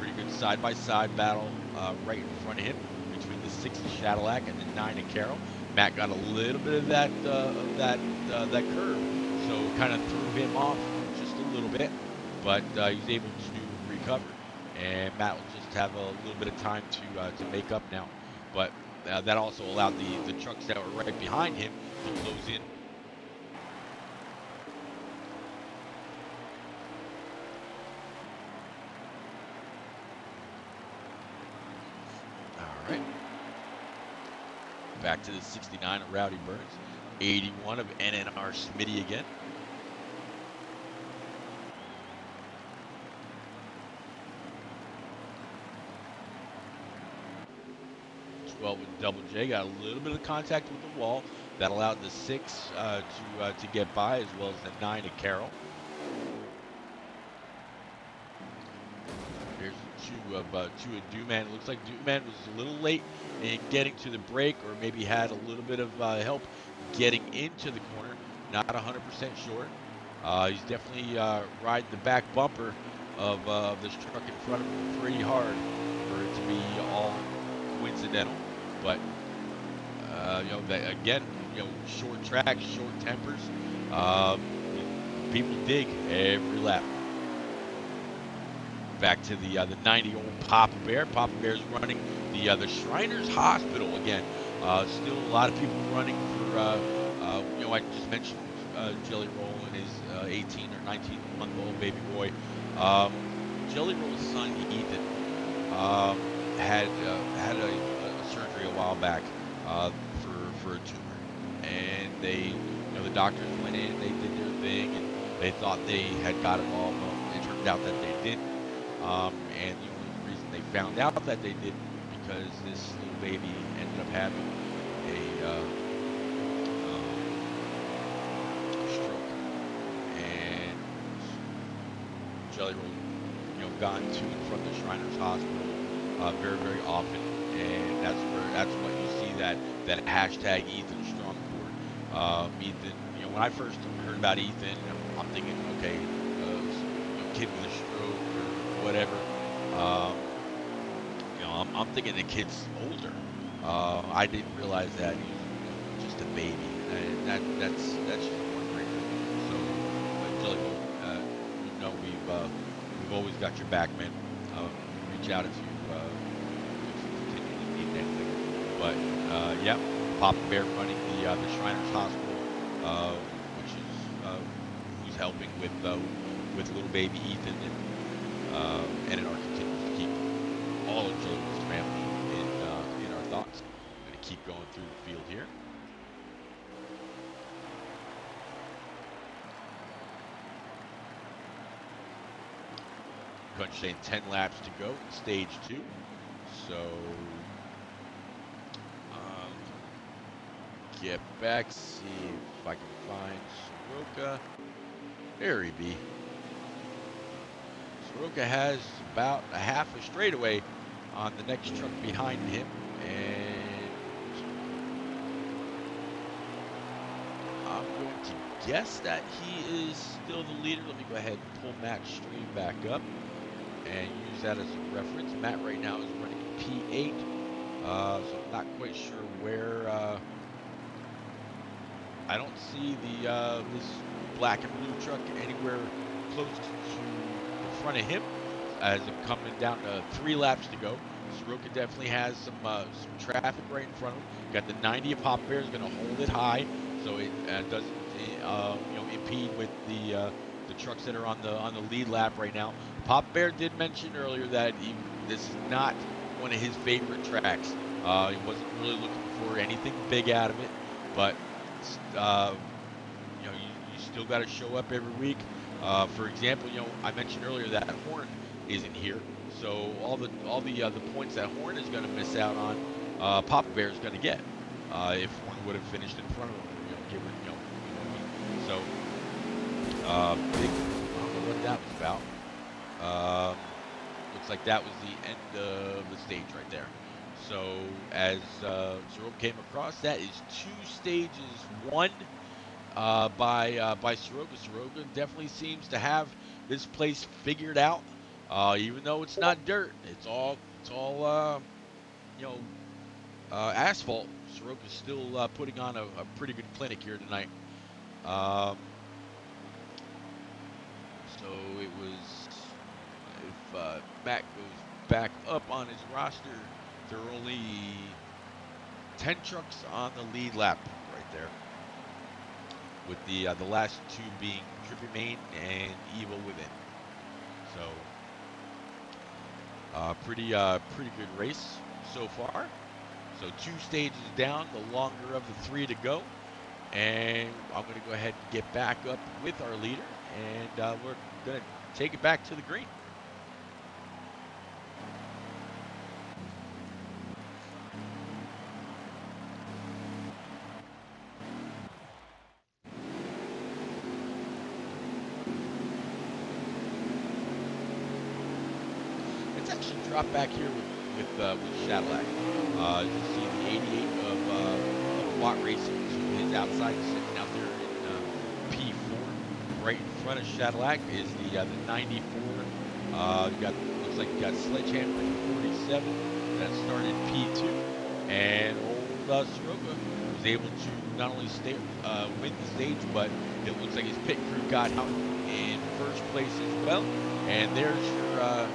Pretty good side-by-side battle right in front of him between the 6 Cadillac and the 9 of Carroll. Matt got a little bit of that curve, so kind of threw him off just a little bit, but he's able to recover, and Matt will just have a little bit of time to make up now. But that also allowed the trucks that were right behind him to close in. All right. Back to the 69 of Rowdy Burns, 81 of NNR Smitty again. With Double J, got a little bit of contact with the wall that allowed the 6 to get by, as well as the 9 of Carroll. Here's 2 of Duman. It looks like Duman was a little late in getting to the brake, or maybe had a little bit of help getting into the corner. Not 100% sure. He's definitely riding the back bumper of this truck in front of him pretty hard for it to be all coincidental. But again, short track, short tempers. People dig every lap. Back to the 90 old Papa Bear. Papa Bear's running the Shriners Hospital again. Still a lot of people running for I just mentioned Jelly Roll and his 18 or 19-month-old baby boy. Jelly Roll's son Ethan had a surgery a while back for a tumor, and they, the doctors went in, they did their thing, and they thought they had got it all. Well, it turned out that they didn't, and the only reason they found out that they didn't because this little baby ended up having a stroke, and Jelly Roll, gone to and from the Shriners Hospital very, very often, and that's what you see that hashtag Ethan Strongboard. Ethan, when I first heard about Ethan, I'm thinking, okay, kid with a stroke or whatever. I'm thinking the kid's older. I didn't realize that he was just a baby, and that's just heartbreaker. So, Jelly Roll, we've always got your back, man. Reach out if you continually need anything. But yeah, Papa Bear running the Shriners Hospital, which is who's helping with little baby Ethan, and NNR continues to keep all of Joe's family in our thoughts. I'm going to keep going through the field here. Saying 10 laps to go in stage 2. So get back, see if I can find Soroka. There he be. Soroka has about a half a straightaway on the next truck behind him, And I'm going to guess that he is still the leader. Let me go ahead and pull Matt's stream back up and use that as a reference. Matt right now is running P8, so I'm not quite sure where. I don't see the this black and blue truck anywhere close to the front of him, as it coming down to 3 laps to go. Soroka definitely has some traffic right in front of him. Got the 90 of Pop Bear is going to hold it high, so it doesn't impede with the trucks that are on the lead lap right now. Pop Bear did mention earlier that this is not one of his favorite tracks. He wasn't really looking for anything big out of it, but you still got to show up every week. For example, I mentioned earlier that Horn isn't here, so all the points that Horn is going to miss out on, Papa Bear is going to get if Horn would have finished in front of him. Give it, you know what I mean? So big. I don't know what that was about. Looks like that was the end of the stage right there. So as Soroka came across, that is 2 stages won by Soroka. Soroka definitely seems to have this place figured out. Even though it's not dirt, it's all asphalt. Soroka's still putting on a pretty good clinic here tonight. So it was, if Matt goes back up on his roster, there are only 10 trucks on the lead lap right there, with the last 2 being Trippy Main and Evil Within. So pretty good race so far. So 2 stages down, the longer of the 3 to go, and I'm going to go ahead and get back up with our leader, and we're going to take it back to the green. Drop back here with Cadillac. You see the 88 of Watt Racing, so his outside sitting out there in P4. Right in front of Cadillac is the 94. Looks like you got Sledgehammer in 47 that started P2, and old Soroka was able to not only win the stage, but it looks like his pit crew got out in first place as well. And there's your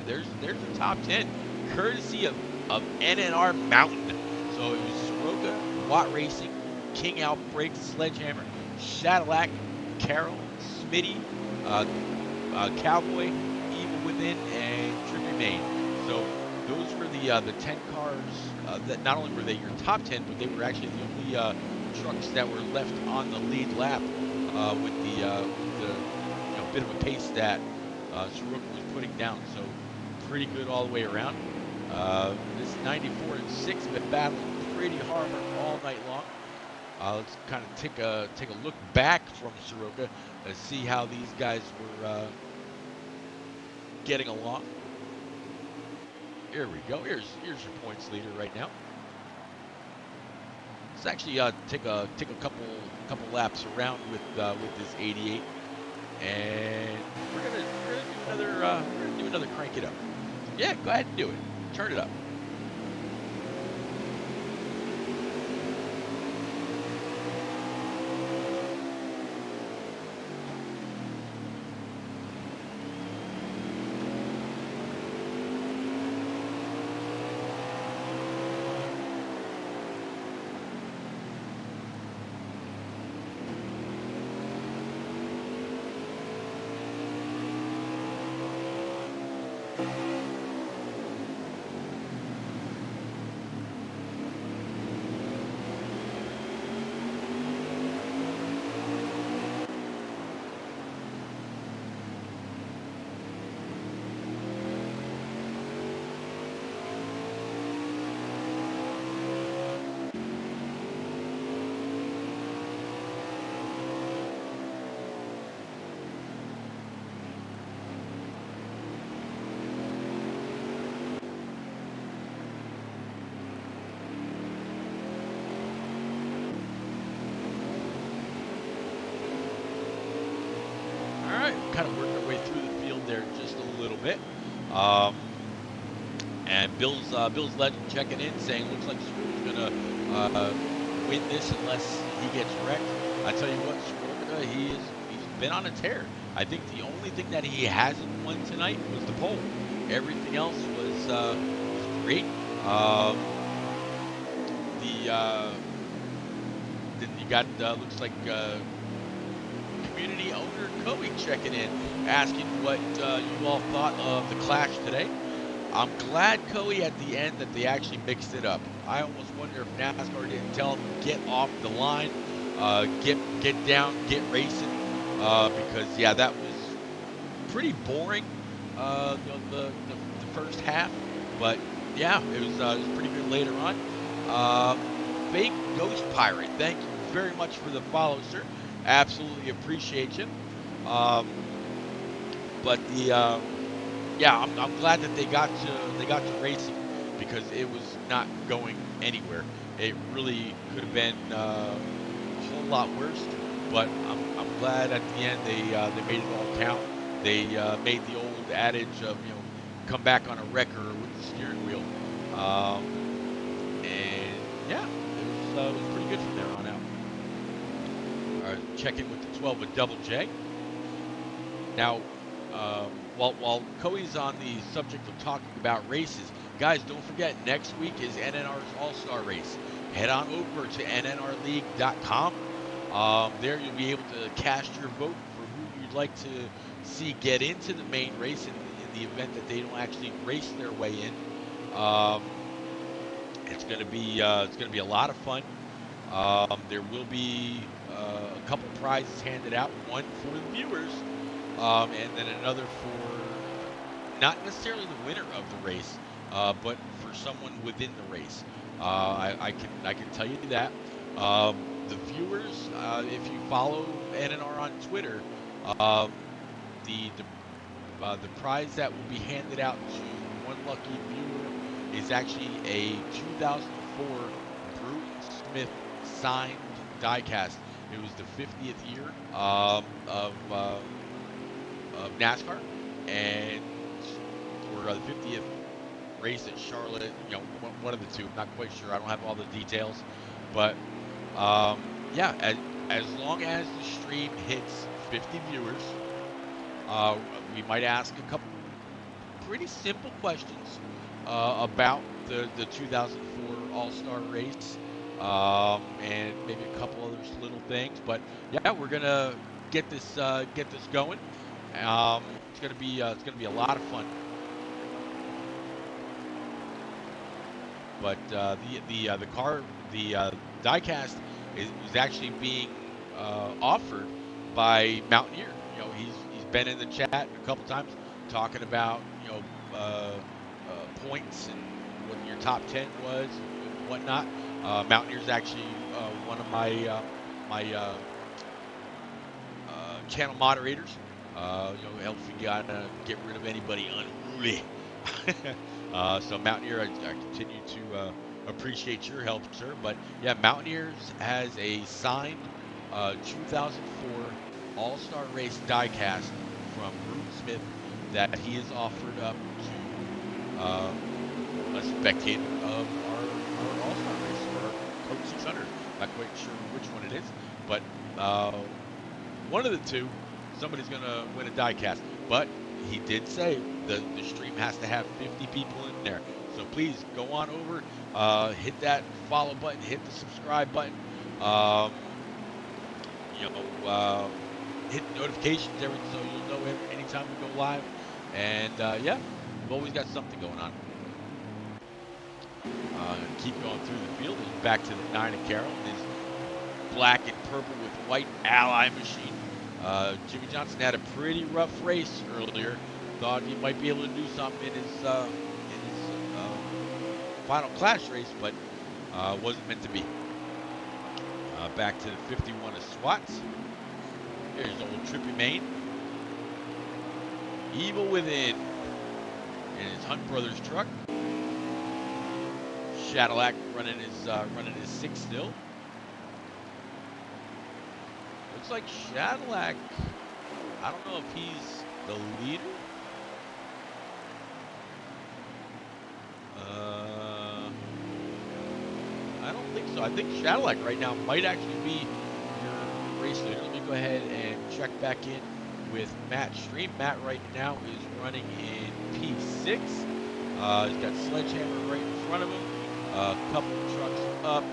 there's the top 10, courtesy of NNR Mountain. So it was Soroka, Watt Racing, King Outbreak, Sledgehammer, Cadillac, Carroll, Smitty, Cowboy, Evil Within, and Trippy Main. So those were the 10 cars that not only were they your top 10, but they were actually the only trucks that were left on the lead lap with the bit of a pace that Soroka was putting down. So pretty good all the way around. This 94 and 6 have been battling pretty hard all night long. Let's kind of take a look back from Soroka and see how these guys were getting along. Here we go. Here's your points leader right now. Let's actually take a couple laps around with this 88, and we're gonna do another crank it up. Yeah, go ahead and do it. Turn it up. kind of work their way through the field there just a little bit. And Bill's Legend checking in, saying looks like Soroka's gonna win this unless he gets wrecked. I tell you what, Soroka, he's been on a tear. I think the only thing that he hasn't won tonight was the pole. Everything else was great. Then you got looks like community owner Kobe checking in, asking what you all thought of the clash today. I'm glad, Coey, at the end that they actually mixed it up. I almost wonder if NASCAR didn't tell them get off the line, get down, get racing, because yeah, that was pretty boring. The first half, but yeah, it was pretty good later on. Fake Ghost Pirate, thank you very much for the follow, sir. Absolutely appreciate you. But the yeah, I'm glad that they got to racing, because it was not going anywhere. It really could have been a whole lot worse. But I'm glad at the end they made it all count. They made the old adage of come back on a wrecker with the steering wheel. And yeah, it was pretty good from there on out. All right, check in with the 12 with Double J. Now, while Coey's on the subject of talking about races, guys, don't forget, next week is NNR's All-Star Race. Head on over to nnrleague.com. There you'll be able to cast your vote for who you'd like to see get into the main race in the event that they don't actually race their way in. It's going to be a lot of fun. There will be a couple prizes handed out, one for the viewers, and then another for not necessarily the winner of the race, but for someone within the race. I can tell you that. The viewers, if you follow NNR on Twitter, the prize that will be handed out to one lucky viewer is actually a 2004 Bruton Smith signed diecast. It was the 50th year of NASCAR, and for the 50th race at Charlotte, one of the two. I'm not quite sure. I don't have all the details, but yeah, as long as the stream hits 50 viewers, we might ask a couple pretty simple questions about the 2004 All-Star race, and maybe a couple other little things. But yeah, we're gonna get this going. It's gonna be a lot of fun. But the diecast is actually being offered by Mountaineer. He's been in the chat a couple times talking about points and what your top 10 was and whatnot. Mountaineer's actually one of my channel moderators. Helps you gotta get rid of anybody unruly. So Mountaineer, I continue to appreciate your help, sir. But yeah, Mountaineers has a signed 2004 All-Star Race diecast from Bruton Smith that he has offered up to a spectator of our All-Star Race, or our Coke 600. Not quite sure which one it is, but one of the two, somebody's going to win a diecast. But he did say the stream has to have 50 people in there. So please go on over, hit that follow button, hit the subscribe button, hit notifications so you'll know anytime we go live. And yeah, we've always got something going on. Keep going through the field. He's back to the 9 of Carroll in his black and purple with white Ally machine. Jimmy Johnson had a pretty rough race earlier. Thought he might be able to do something in his final clash race, but wasn't meant to be. Back to the 51 of Swats. Here's old Trippy Main. Evil Within in his Hunt Brothers truck. Shadowlack running his 6 still. Looks like Shadowlack I don't know if he's the leader. I don't think so. I think Shadowlight right now might actually be your race leader. Let me go ahead and check back in with Matt Stream. Matt right now is running in P6. He's got Sledgehammer right in front of him. A couple of trucks up.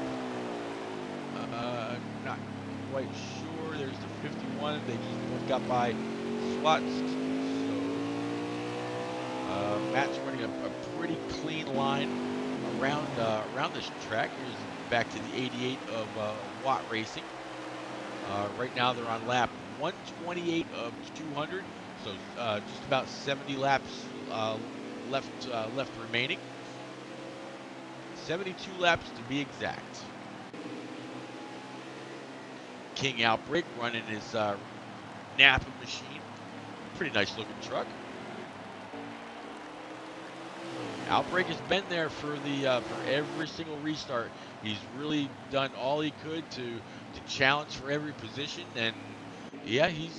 Not quite sure. There's the 51. They just both got by SWATs. So Matt's running a pretty clean line around this track. Here's back to the 88 of Watt Racing. Right now they're on lap 128 of 200, so just about 70 laps left remaining. 72 laps to be exact. King Outbreak running his Napa machine. Pretty nice looking truck. Outbreak has been there for every single restart. He's really done all he could to challenge for every position, and yeah, he's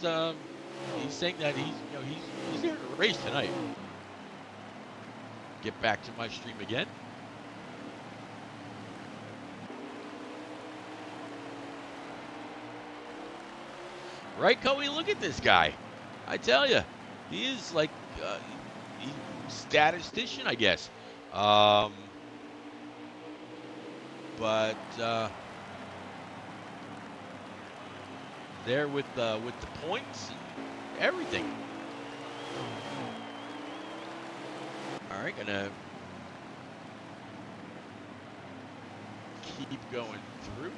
saying that he's here to race tonight. Get back to my stream again. Right, Cody? Look at this guy. I tell you, he is like he's a statistician, I guess. But there with the points and everything. All right, gonna keep going through.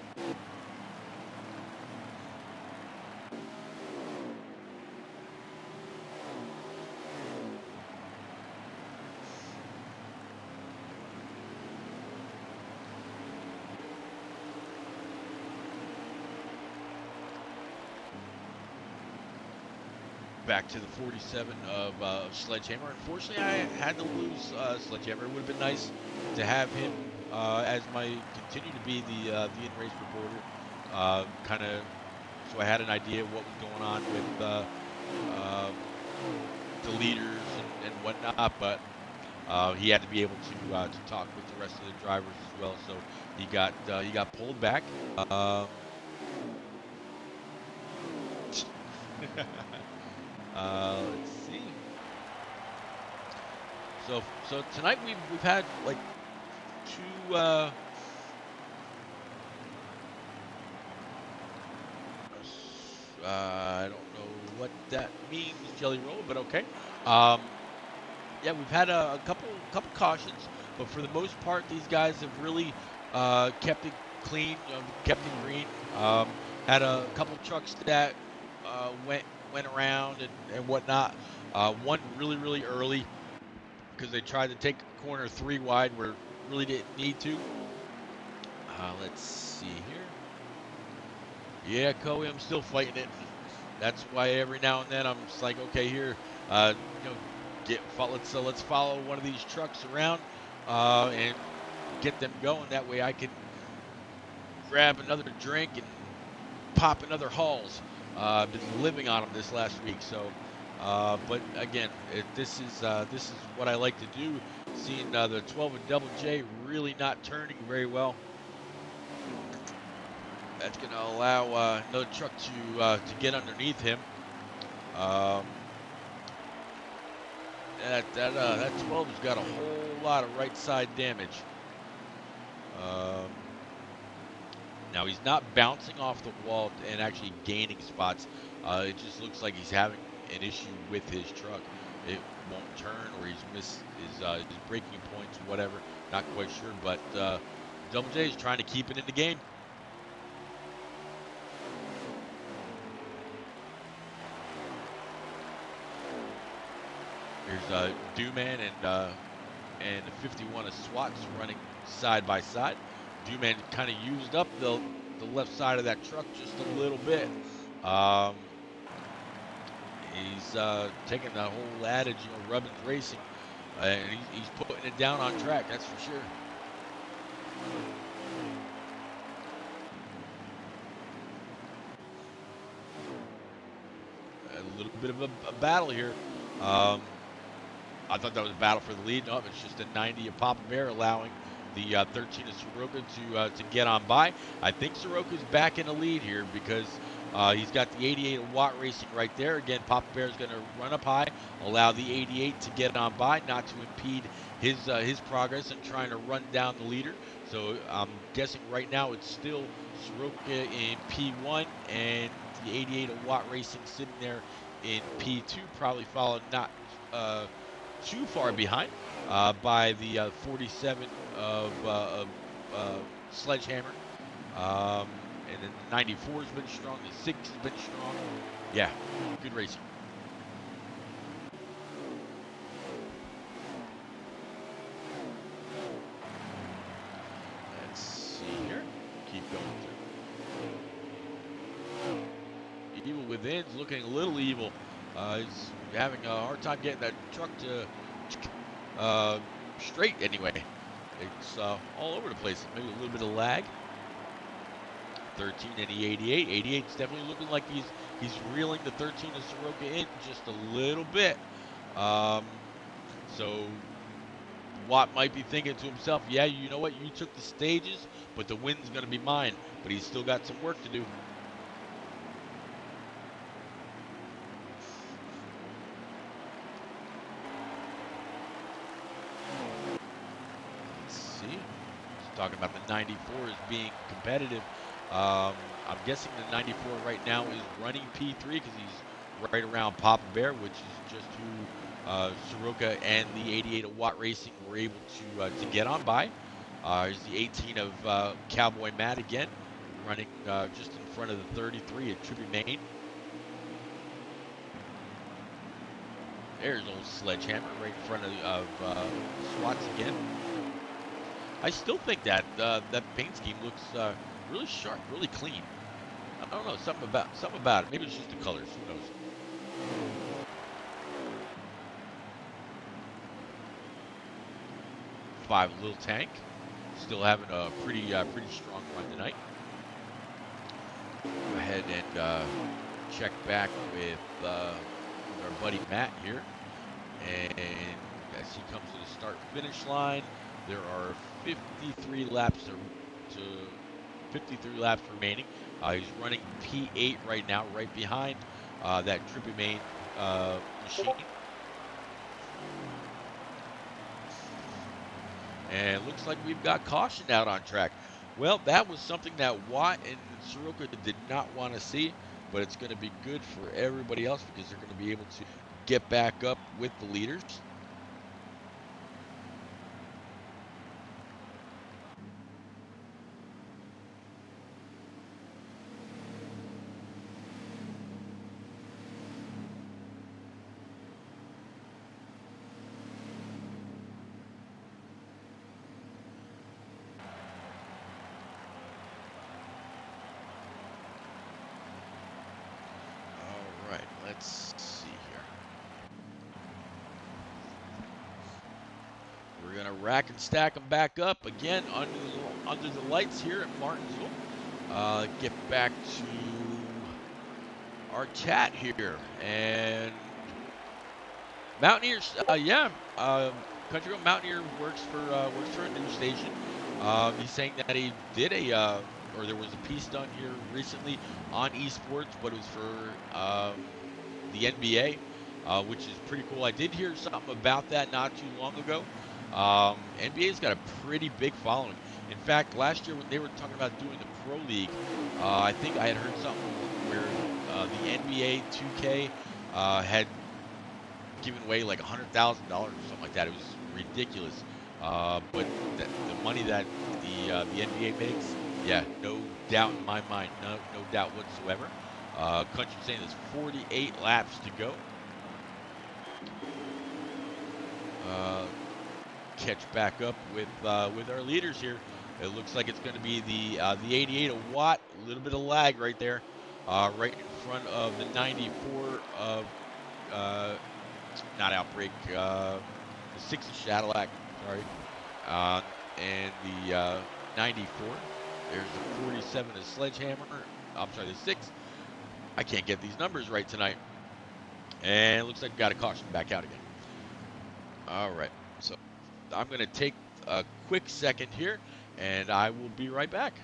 Back to the 47 of Sledgehammer. Unfortunately, I had to lose Sledgehammer. It would have been nice to have him as my continue to be the in-race reporter, kind of, so I had an idea of what was going on with the leaders and whatnot. But he had to be able to talk with the rest of the drivers as well. So he got pulled back. Let's see. So tonight we've had like two I don't know what that means, Jelly Roll, but okay. Yeah, we've had a couple cautions, but for the most part, these guys have really kept it clean, kept it green. Had a couple trucks that went around and whatnot. One really early because they tried to take a corner 3 wide where really didn't need to. Let's see here. Yeah, Coey, I'm still fighting it. That's why every now and then I'm just like, okay, here, let's follow one of these trucks around and get them going. That way I can grab another drink and pop another Halls. I've been living on them this last week, so. But again, this is what I like to do. Seeing the 12 and Double J really not turning very well. That's going to allow another truck to get underneath him. That 12 has got a whole lot of right side damage. Now he's not bouncing off the wall and actually gaining spots. It just looks like he's having an issue with his truck. It won't turn, or he's missed his braking points, whatever. Not quite sure, but Double J is trying to keep it in the game. Here's Dewman and the 51 of SWATs running side by side. Dewman kind of used up the left side of that truck just a little bit. He's taking that whole adage, Rubbins Racing, and he's putting it down on track, that's for sure. a little bit of a battle here. I thought that was a battle for the lead. No, it's just a 90 of Papa Bear allowing the 13 of Soroka to get on by. I think Soroka's back in the lead here because he's got the 88 of Watt Racing right there. Again, Papa Bear is going to run up high, allow the 88 to get on by, not to impede his progress and trying to run down the leader. So I'm guessing right now it's still Soroka in P1 and the 88 of Watt Racing sitting there in P2, probably followed not too far behind by the 47 of Sledgehammer. And then the 94 has been strong. The 6 has been strong. Yeah, good racing. Let's see here. Keep going through. Evil Within's looking a little evil. He's having a hard time getting that truck to straight anyway. It's all over the place. Maybe a little bit of lag. 13 and the 88. 88's definitely looking like he's reeling the 13 of Soroka in just a little bit. So Watt might be thinking to himself, yeah, you know what? You took the stages, but the win's going to be mine. But he's still got some work to do. Talking about the 94 as being competitive. I'm guessing the 94 right now is running P3 because he's right around Papa Bear, which is just who Soroka and the 88 of Watt Racing were able to get on by. Here's the 18 of Cowboy Matt again, running just in front of the 33 at Trippy Main. There's old Sledgehammer right in front of Swats again. I still think that that paint scheme looks really sharp, really clean. I don't know, something about it. Maybe it's just the colors. Who knows? Five Little Tank, still having a pretty strong run tonight. Go ahead and check back with our buddy Matt here, and as he comes to the start-finish line. There are 53 laps 53 laps remaining. He's running P8 right now, right behind that Trippy Main machine. And it looks like we've got caution out on track. Well, that was something that Watt and Soroka did not want to see, but it's going to be good for everybody else because they're going to be able to get back up with the leaders. Let's see here. We're going to rack and stack them back up again under the lights here at Martinsville. Get back to our chat here. And Mountaineers, Country Road Mountaineer works for a news station. He's saying that he did or there was a piece done here recently on esports, but it was for the NBA, which is pretty cool. I did hear something about that not too long ago. NBA's got a pretty big following. In fact, last year when they were talking about doing the Pro League, I think I had heard something where the NBA 2K had given away like $100,000 or something like that. It was ridiculous. But the money that the NBA makes, yeah, no doubt in my mind, no doubt whatsoever. Country saying there's 48 laps to go. Catch back up with our leaders here. It looks like it's going to be the 88 of Watt. A little bit of lag right there, right in front of the 94 of not Outbreak, the 6 of Shadowlack. Sorry, and the 94. There's the 47 of Sledgehammer. I'm sorry, the 6. I can't get these numbers right tonight. And it looks like we got a caution back out again. All right. So I'm going to take a quick second here, and I will be right back.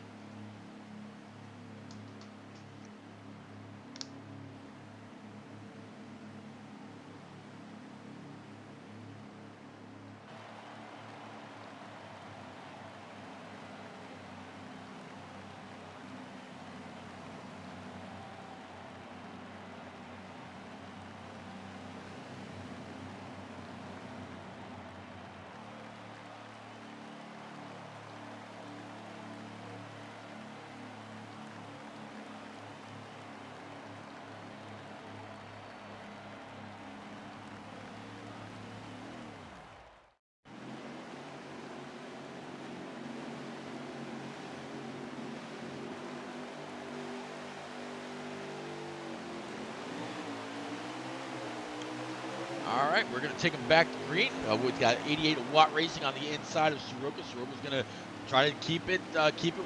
All right, we're going to take them back to green. We've got 88 watt racing on the inside of Soroka. Soroka's going to try to keep it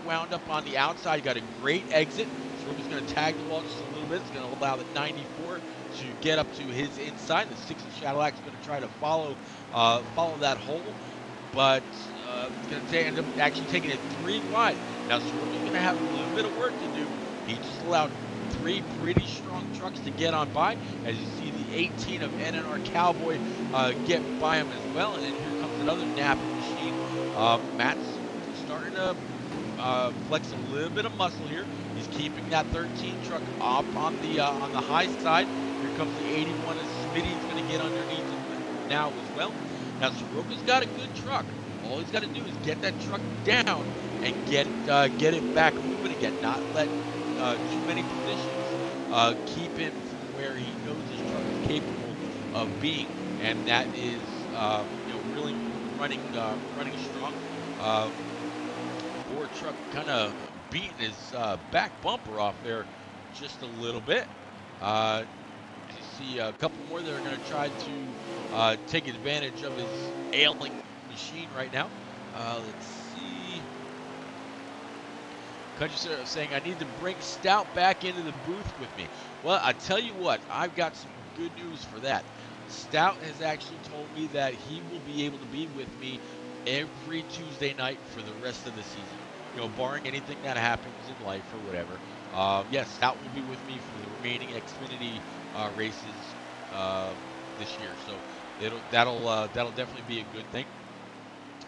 wound up on the outside. You got a great exit. Soroka's going to tag the wall just a little bit. It's going to allow the 94 to get up to his inside. The 60 Cadillac is going to try to follow that hole, but it's going to end up actually taking it 3 wide. Now Soroka's going to have a little bit of work to do. He just allowed 3 pretty strong trucks to get on by. As you see, the 18 of NNR Cowboy get by him as well. And then here comes another Napa machine. Matt's starting to flex a little bit of muscle here. He's keeping that 13 truck up on the high side. Here comes the 81 of Smitty's going to get underneath him now as well. Now Soroka's got a good truck. All he's got to do is get that truck down and get it back moving again. Not let too many positions keep him from where he knows his truck is capable of being, and that is really running strong. Ford truck kind of beating his back bumper off there just a little bit. You see a couple more that are going to try to take advantage of his ailing machine right now. Let's see. Country Sir saying, I need to bring Stout back into the booth with me. Well, I tell you what, I've got some good news for that. Stout has actually told me that he will be able to be with me every Tuesday night for the rest of the season. Barring anything that happens in life or whatever. Yes, Stout will be with me for the remaining Xfinity races this year. So that'll definitely be a good thing.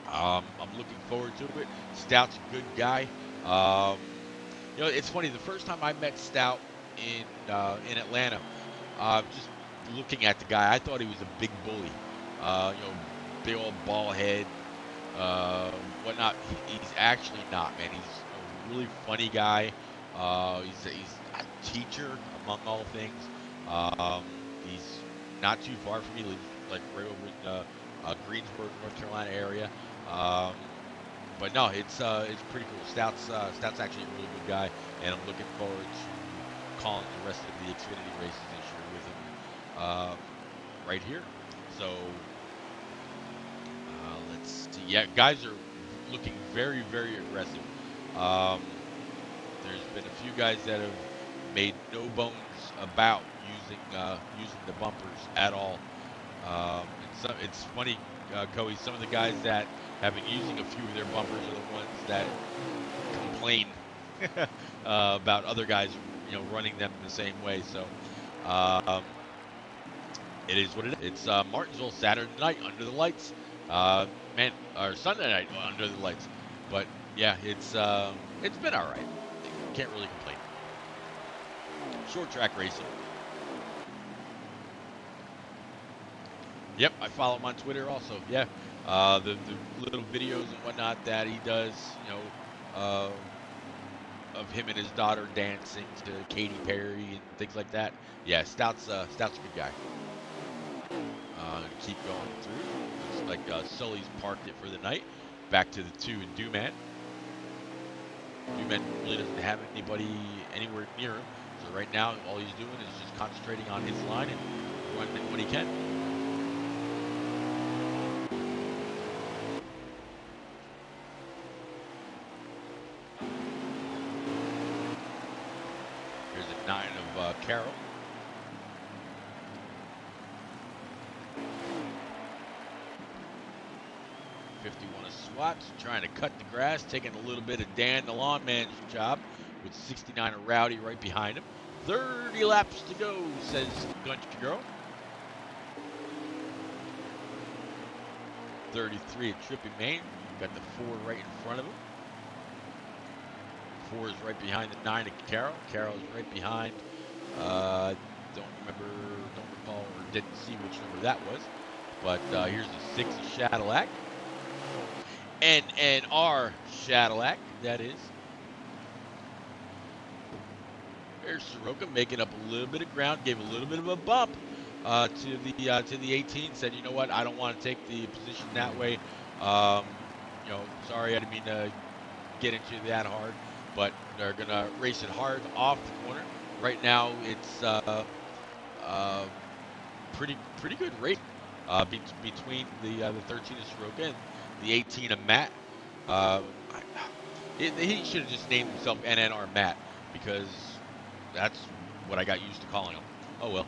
I'm looking forward to it. Stout's a good guy. It's funny. The first time I met Stout in Atlanta, just looking at the guy, I thought he was a big bully. Big old ball head, whatnot. He's actually not, man. He's a really funny guy. He's a teacher among all things. He's not too far from me. He lives like right over in Greensburg, North Carolina area. But no, it's pretty cool. Stout's actually a really good guy, and I'm looking forward to calling the rest of the Xfinity races this year with him right here. So let's see. Yeah, guys are looking very, very aggressive. There's been a few guys that have made no bones about using the bumpers at all. It's funny, Coey. Some of the guys that have been using a few of their bumpers are the ones that complain about other guys, running them the same way. So it is what it is. It's Martinsville Saturday night under the lights, or Sunday night under the lights. But yeah, it's been all right. Can't really complain. Short track racing. Yep, I follow him on Twitter also. Yeah, the little videos and whatnot that he does, of him and his daughter dancing to Katy Perry and things like that. Yeah, Stout's a good guy. Keep going through. Looks like Sully's parked it for the night. Back to the 2 in Duman. Duman really doesn't have anybody anywhere near him. So right now, all he's doing is just concentrating on his line and running what he can. Here's a 9 of Carroll. Watts trying to cut the grass, taking a little bit of Dan the lawn man's job with 69 and Rowdy right behind him. 30 laps to go, says Country Girl. 33 at Trippy Main. Got the 4 right in front of him. 4 is right behind the 9 at Carroll. Carroll's right behind. Don't recall, or didn't see which number that was. But here's the 6 of Cadillac. NNR Cadillac, that is. There's Soroka making up a little bit of ground, gave a little bit of a bump to the 18. Said, you know what, I don't want to take the position that way. Sorry, I didn't mean to get into that hard, but they're gonna race it hard off the corner. Right now, it's pretty good race between the 13 of Soroka and the 18 of Matt. He should have just named himself NNR Matt, because that's what I got used to calling him. Oh well.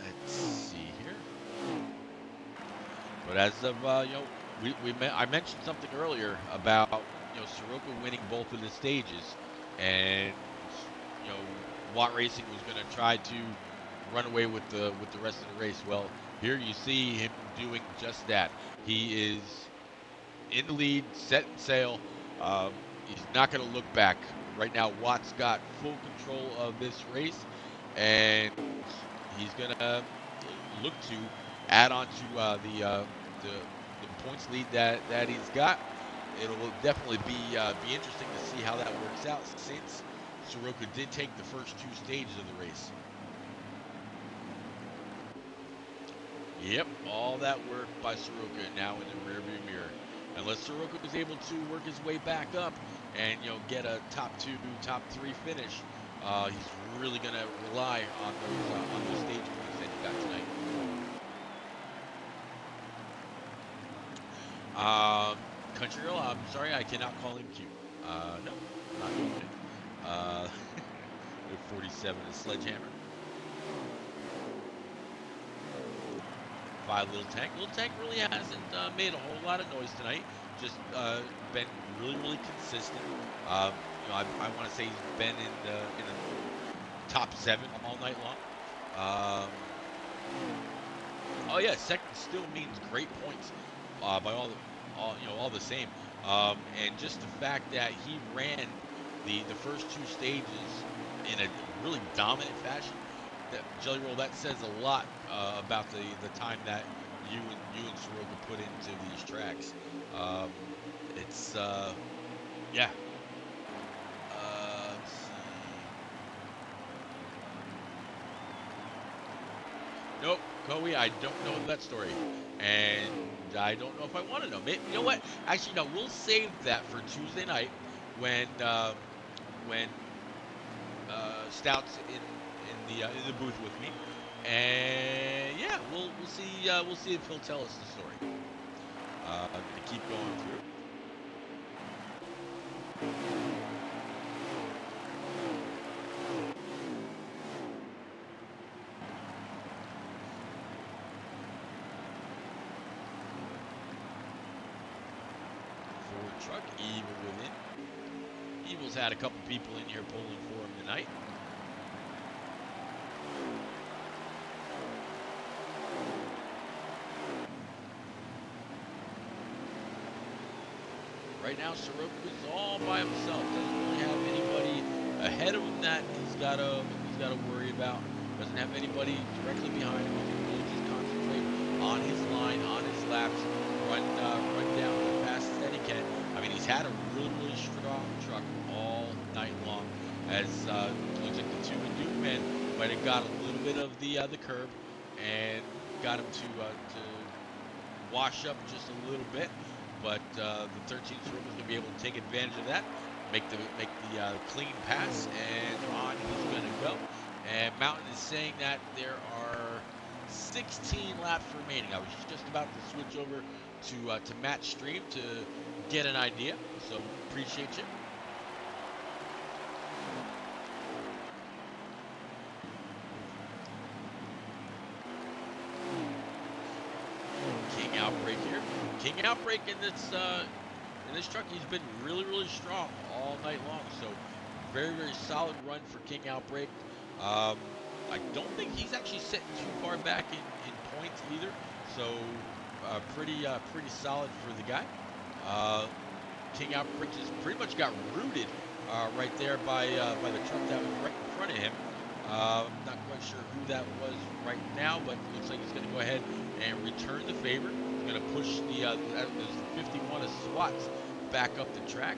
Let's see here. But as of I mentioned something earlier about Soroka winning both of the stages, and Watt Racing was going to try to run away with the rest of the race. Well, here you see him doing just that. He is in the lead, setting sail. He's not going to look back. Right now, Watt's got full control of this race, and he's going to look to add on to the points lead that he's got. It'll definitely be interesting to see how that works out, since Soroka did take the first 2 stages of the race. Yep, all that work by Soroka now in the rearview mirror. Unless Soroka is able to work his way back up and get a top 2, top 3 finish, he's really going to rely on those stage points that he got tonight. Country Girl, I'm sorry, I cannot call him cute. No, not doing it. 47 is Sledgehammer. 5 Little Tank. Little Tank really hasn't made a whole lot of noise tonight. Just been really consistent. I want to say he's been in the top 7 all night long. Oh yeah, second still means great points by all the same. And just the fact that he ran the first 2 stages in a really dominant fashion, Jelly Roll, that says a lot about the time that you and Soroka put into these tracks. It's yeah. Let's see. Nope, Koei, I don't know that story, and I don't know if I want to know. Maybe, you know what? Actually, no. We'll save that for Tuesday night when Stout's in the booth with me, and yeah, we'll see if he'll tell us the story. To keep going through. Forward truck, Evil within. Evil's had a couple people in here pulling for him tonight. Right now, Soroka's all by himself. Doesn't really have anybody ahead of him that he's got to worry about. Doesn't have anybody directly behind him. He can really just concentrate on his line, on his laps, run down as fast as he can. I mean, he's had a really strong truck all night long. As looks like the 2 and Duke man might have got a little bit of the curb and got him to wash up just a little bit. But the 13th Soroka is going to be able to take advantage of that, make the clean pass, and on he's going to go. And Mountain is saying that there are 16 laps remaining. I was just about to switch over to Matt's stream to get an idea, so appreciate you. Outbreak here. King Outbreak in this truck, he's been really strong all night long. So very solid run for King Outbreak. I don't think he's actually sitting too far back in points either. So pretty solid for the guy. King Outbreak just pretty much got rooted right there by the truck that was right in front of him. Not quite sure who that was right now, but it looks like he's going to go ahead and return the favor. He's going to push the 51 of SWATs back up the track,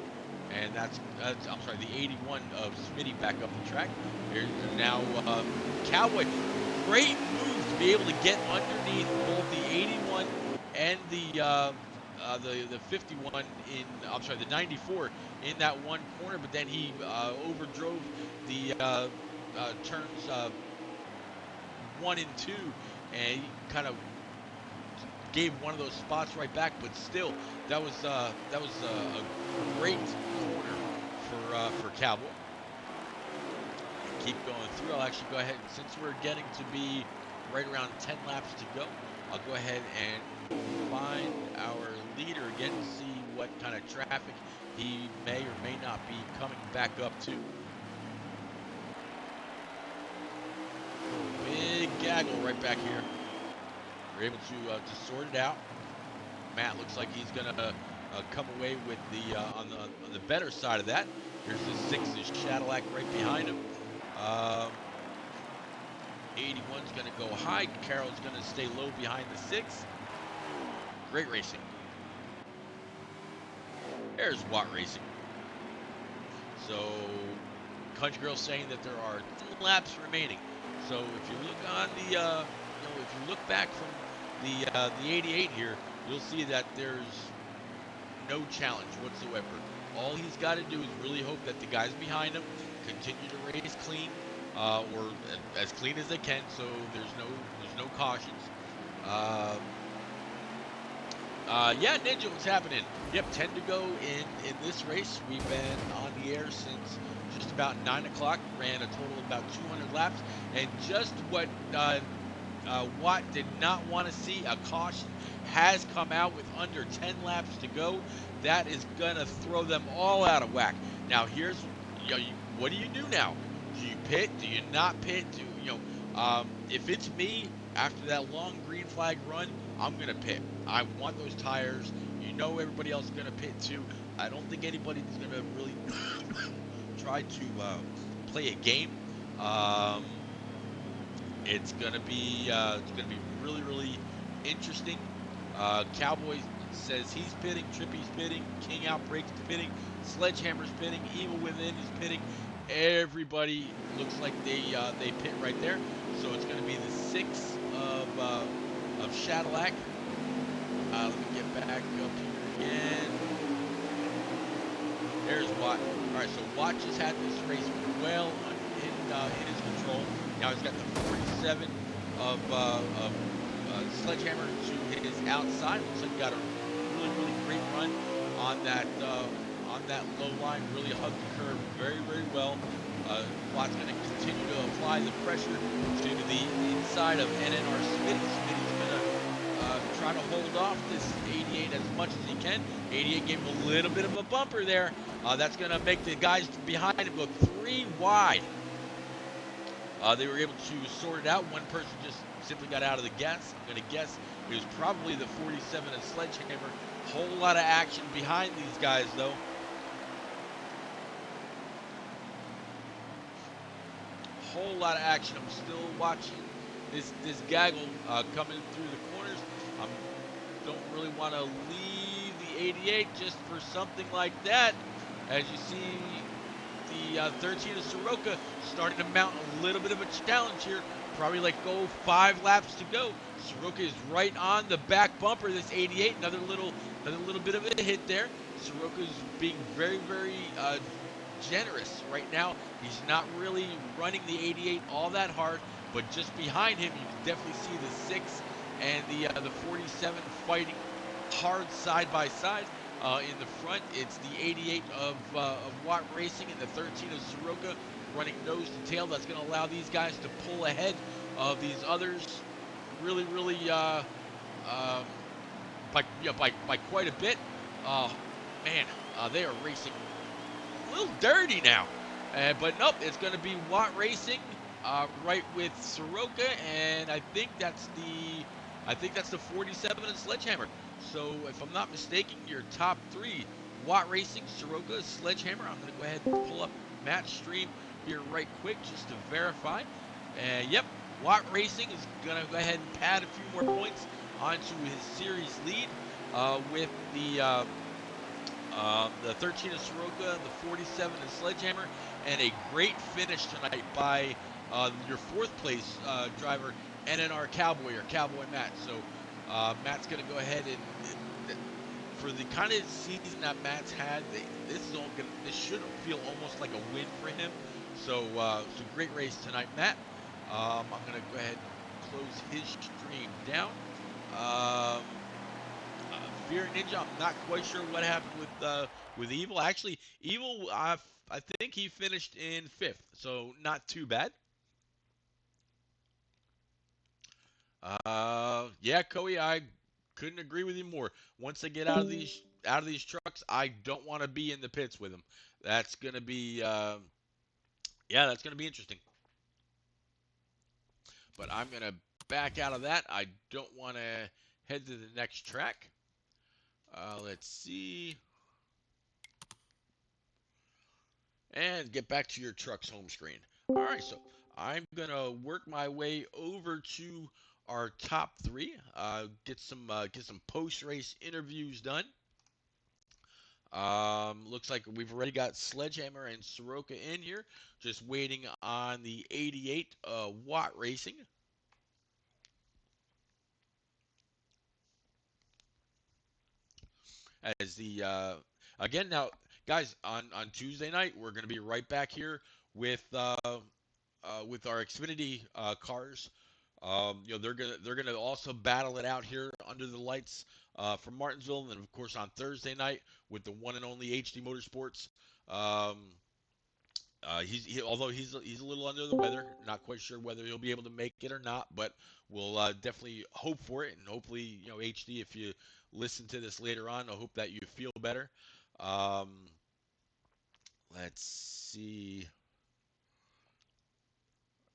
and that's I'm sorry, the 81 of Smitty back up the track. Here's now Cowboy, great move to be able to get underneath both the 81 and the 51 in, I'm sorry, the 94 in that one corner, but then he overdrove the turns 1 and 2, and he kind of gave one of those spots right back. But still, that was a great corner for Cowboy. Keep going through. I'll actually go ahead, and since we're getting to be right around 10 laps to go, I'll go ahead and find our leader again to see what kind of traffic he may or may not be coming back up to. Big gaggle right back here. We're able to sort it out. Matt looks like he's gonna come away with the on the better side of that. Here's the 6's Cadillac right behind him. 81's gonna go high. Carroll's gonna stay low behind the 6. Great racing. There's Watt Racing. So, Country Girl saying that there are 10 laps remaining. So if you look on the, if you look back from the 88 here, you'll see that there's no challenge whatsoever. All he's got to do is really hope that the guys behind him continue to race clean, or as clean as they can. So there's no cautions. Yeah, Ninja, what's happening? Yep, 10 to go in this race. We've been on the air since just about 9 o'clock. Ran a total of about 200 laps. And just what Watt did not want to see, a caution has come out with under 10 laps to go. That is going to throw them all out of whack. Now, here's, what do you do now? Do you pit? Do you not pit? If it's me, after that long green flag run, I'm going to pit. I want those tires. Everybody else is going to pit too. I don't think anybody's going to really try to play a game. It's going to be really interesting. Cowboy says he's pitting, Trippy's pitting, King Outbreak's pitting, Sledgehammer's pitting, Evil Within is pitting. Everybody looks like they pit right there. So it's going to be the 6 of Cadillac. Let me get back up here again. There's Watt. All right, so Watt just had this race well in his control. Now he's got the 47 of Sledgehammer to his outside. Looks like he got a really great run on that low line. Really hugged the curve very well. Watt's going to continue to apply the pressure to the inside of NNR Smitty. Smitty's going to try to hold off this 88 as much as he can. 88 gave him a little bit of a bumper there. That's going to make the guys behind him go 3 wide. They were able to sort it out. One person just simply got out of the gas. I'm going to guess it was probably the 47 of Sledgehammer. Whole lot of action behind these guys, though. Whole lot of action. I'm still watching this gaggle coming through the corners. Don't really want to leave the 88 just for something like that. As you see, the 13 of Soroka starting to mount a little bit of a challenge here. Probably like 5 laps to go. Soroka is right on the back bumper. This 88, another little bit of a hit there. Soroka is being very generous right now. He's not really running the 88 all that hard, but just behind him, you can definitely see the 6 and the 47 fighting hard side by side. In the front, it's the 88 of Watt Racing and the 13 of Soroka running nose to tail. That's going to allow these guys to pull ahead of these others. Really by quite a bit. Man, they are racing a little dirty now. But nope, it's going to be Watt Racing, right with Soroka, and I think that's the 47 and Sledgehammer. So if I'm not mistaken, your top three: Watt Racing, Soroka, Sledgehammer. I'm going to go ahead and pull up match stream here right quick just to verify. Yep, Watt Racing is going to go ahead and pad a few more points onto his series lead with the 13 of Soroka, the 47 of Sledgehammer, and a great finish tonight by your fourth place driver, NNR Cowboy, or Cowboy Matt. So Matt's going to go ahead and for the kind of season that Matt's had, this should feel almost like a win for him. So it's a great race tonight, Matt. I'm going to go ahead and close his stream down. Fear Ninja, I'm not quite sure what happened with Evil. Actually, Evil, I think he finished in 5th, so not too bad. Yeah, Coey, I couldn't agree with you more. Once they get out of these trucks, I don't want to be in the pits with them. That's gonna be that's gonna be interesting. But I'm gonna back out of that. I don't want to head to the next track. Let's see. And get back to your truck's home screen. All right, so I'm going to work my way over to our top three, get some post-race interviews done. Looks like we've already got Sledgehammer and Soroka in here, just waiting on the 88 Watt Racing. As the again now, guys, on Tuesday night we're going to be right back here with our Xfinity cars. They're gonna also battle it out here under the lights from Martinsville, and then of course on Thursday night with the one and only HD Motorsports. Although he's a little under the weather, not quite sure whether he'll be able to make it or not, but we'll definitely hope for it, and hopefully, HD, if you listen to this later on, I hope that you feel better. Let's see.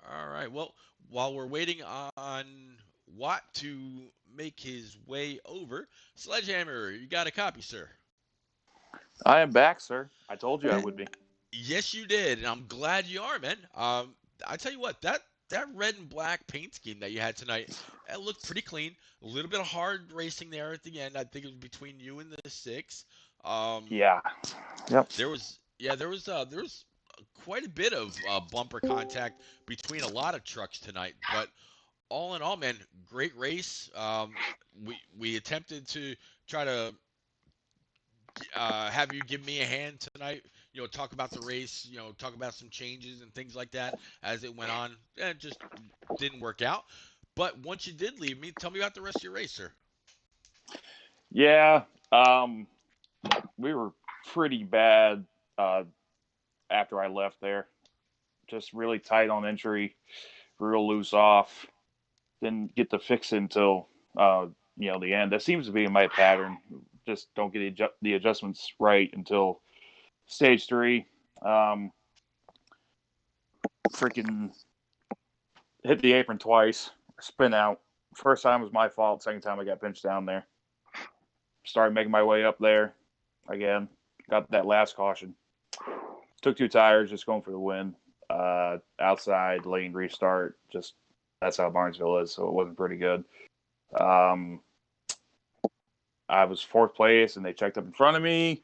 All right. Well, while we're waiting on Watt to make his way over, Sledgehammer, you got a copy, sir? I am back, sir. I told you I would be. Yes, you did, and I'm glad you are, man. I tell you what, that red and black paint scheme that you had tonight, it looked pretty clean. A little bit of hard racing there at the end. I think it was between you and the 6. Yeah. Yep. There was quite a bit of bumper contact between a lot of trucks tonight, but all in all, man, great race. We attempted to try to have you give me a hand tonight. Talk about the race. Talk about some changes and things like that as it went on. It just didn't work out. But once you did leave me, tell me about the rest of your race, sir. Yeah. We were pretty bad after I left there. Just really tight on entry, real loose off. Didn't get to fix it until the end. That seems to be my pattern. Just don't get the adjustments right until stage 3. Freaking hit the apron twice, spin out. First time was my fault. Second time I got pinched down there. Started making my way up there again. Got that last caution. Took 2 tires, just going for the win. Outside lane restart. Just that's how Martinsville is, so it wasn't pretty good. I was 4th place, and they checked up in front of me.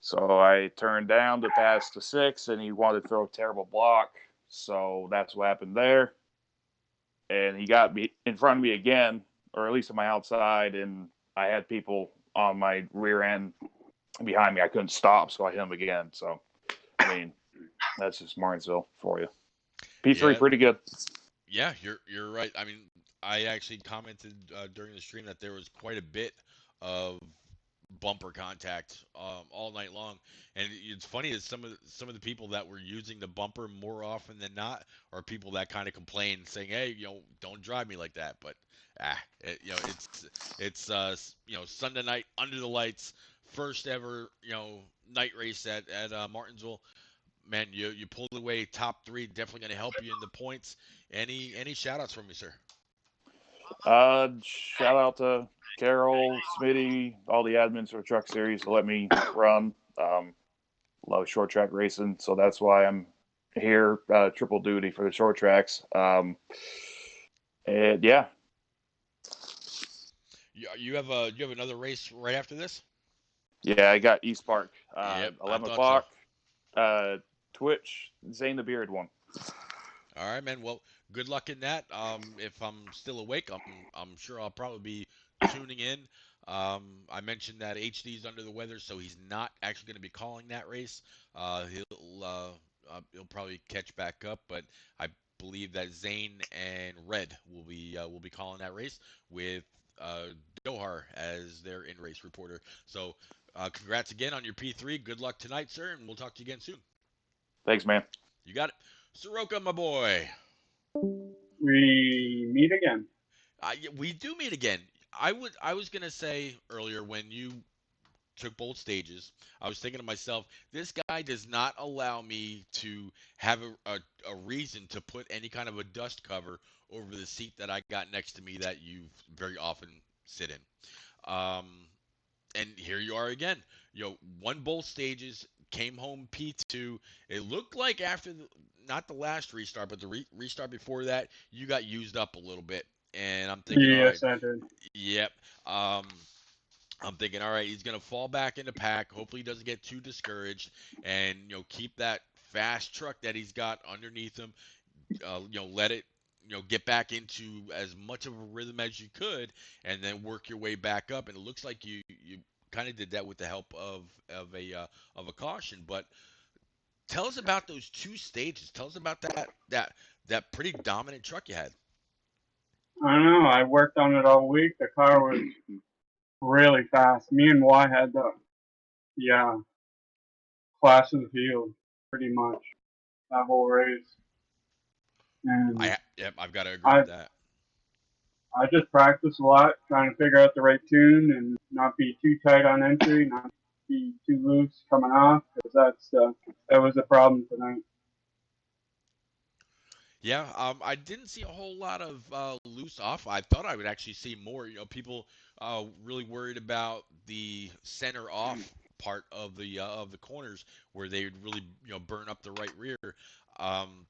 So I turned down to pass the 6, and he wanted to throw a terrible block. So that's what happened there. And he got me in front of me again, or at least on my outside, and I had people on my rear end behind me. I couldn't stop, so I hit him again. So, I mean, that's just Martinsville for you. P3, pretty good. Yeah, you're right. I mean, I actually commented during the stream that there was quite a bit of bumper contact all night long. And it's funny is some of the people that were using the bumper more often than not are people that kind of complain, saying, "Hey, don't drive me like that." But it's Sunday night under the lights, first ever night race at Martinsville. Man, you pulled away top three. Definitely going to help you in the points. Any shout outs from you, sir? Shout out to Carol, Smitty, all the admins for the Truck Series to let me run. Love short track racing, so that's why I'm here, triple duty for the short tracks. And yeah, You have another race right after this? yeah, I got East Park, Yep, I 11 thought so. o'clock. Twitch, Zane the Beard one. All right, man. Well, good luck in that. If I'm still awake, I'm sure I'll probably be tuning in. I mentioned that HD's under the weather, so he's not actually going to be calling that race. He'll probably catch back up, but I believe that Zane and Red will be calling that race with uh, Dohar as their in race reporter. So, congrats again on your P3. Good luck tonight, sir, and we'll talk to you again soon. Thanks, man. You got it, Soroka, my boy. We meet again. We do meet again. I was gonna say earlier when you took both stages, I was thinking to myself, this guy does not allow me to have a reason to put any kind of a dust cover over the seat that I got next to me that you very often sit in. And here you are again. Won both stages, came home P2. It looked like after not the last restart, but the restart before that, you got used up a little bit. And I'm thinking, all right, Yes, I did. yep. I'm thinking, all right, he's gonna fall back in the pack. Hopefully, he doesn't get too discouraged, and keep that fast truck that he's got underneath him. Let it, get back into as much of a rhythm as you could, and then work your way back up. And it looks like you kind of did that with the help of a caution. But tell us about those two stages. Tell us about that pretty dominant truck you had. I don't know. I worked on it all week. The car was really fast. Me and Y had the class of the field pretty much that whole race, and Yep, I've got to agree I with that. I just practiced a lot trying to figure out the right tune and not be too tight on entry, not be too loose coming off because that was a problem tonight. Yeah, I didn't see a whole lot of loose off. I thought I would actually see more. People really worried about the center off part of the corners where they would really burn up the right rear, um,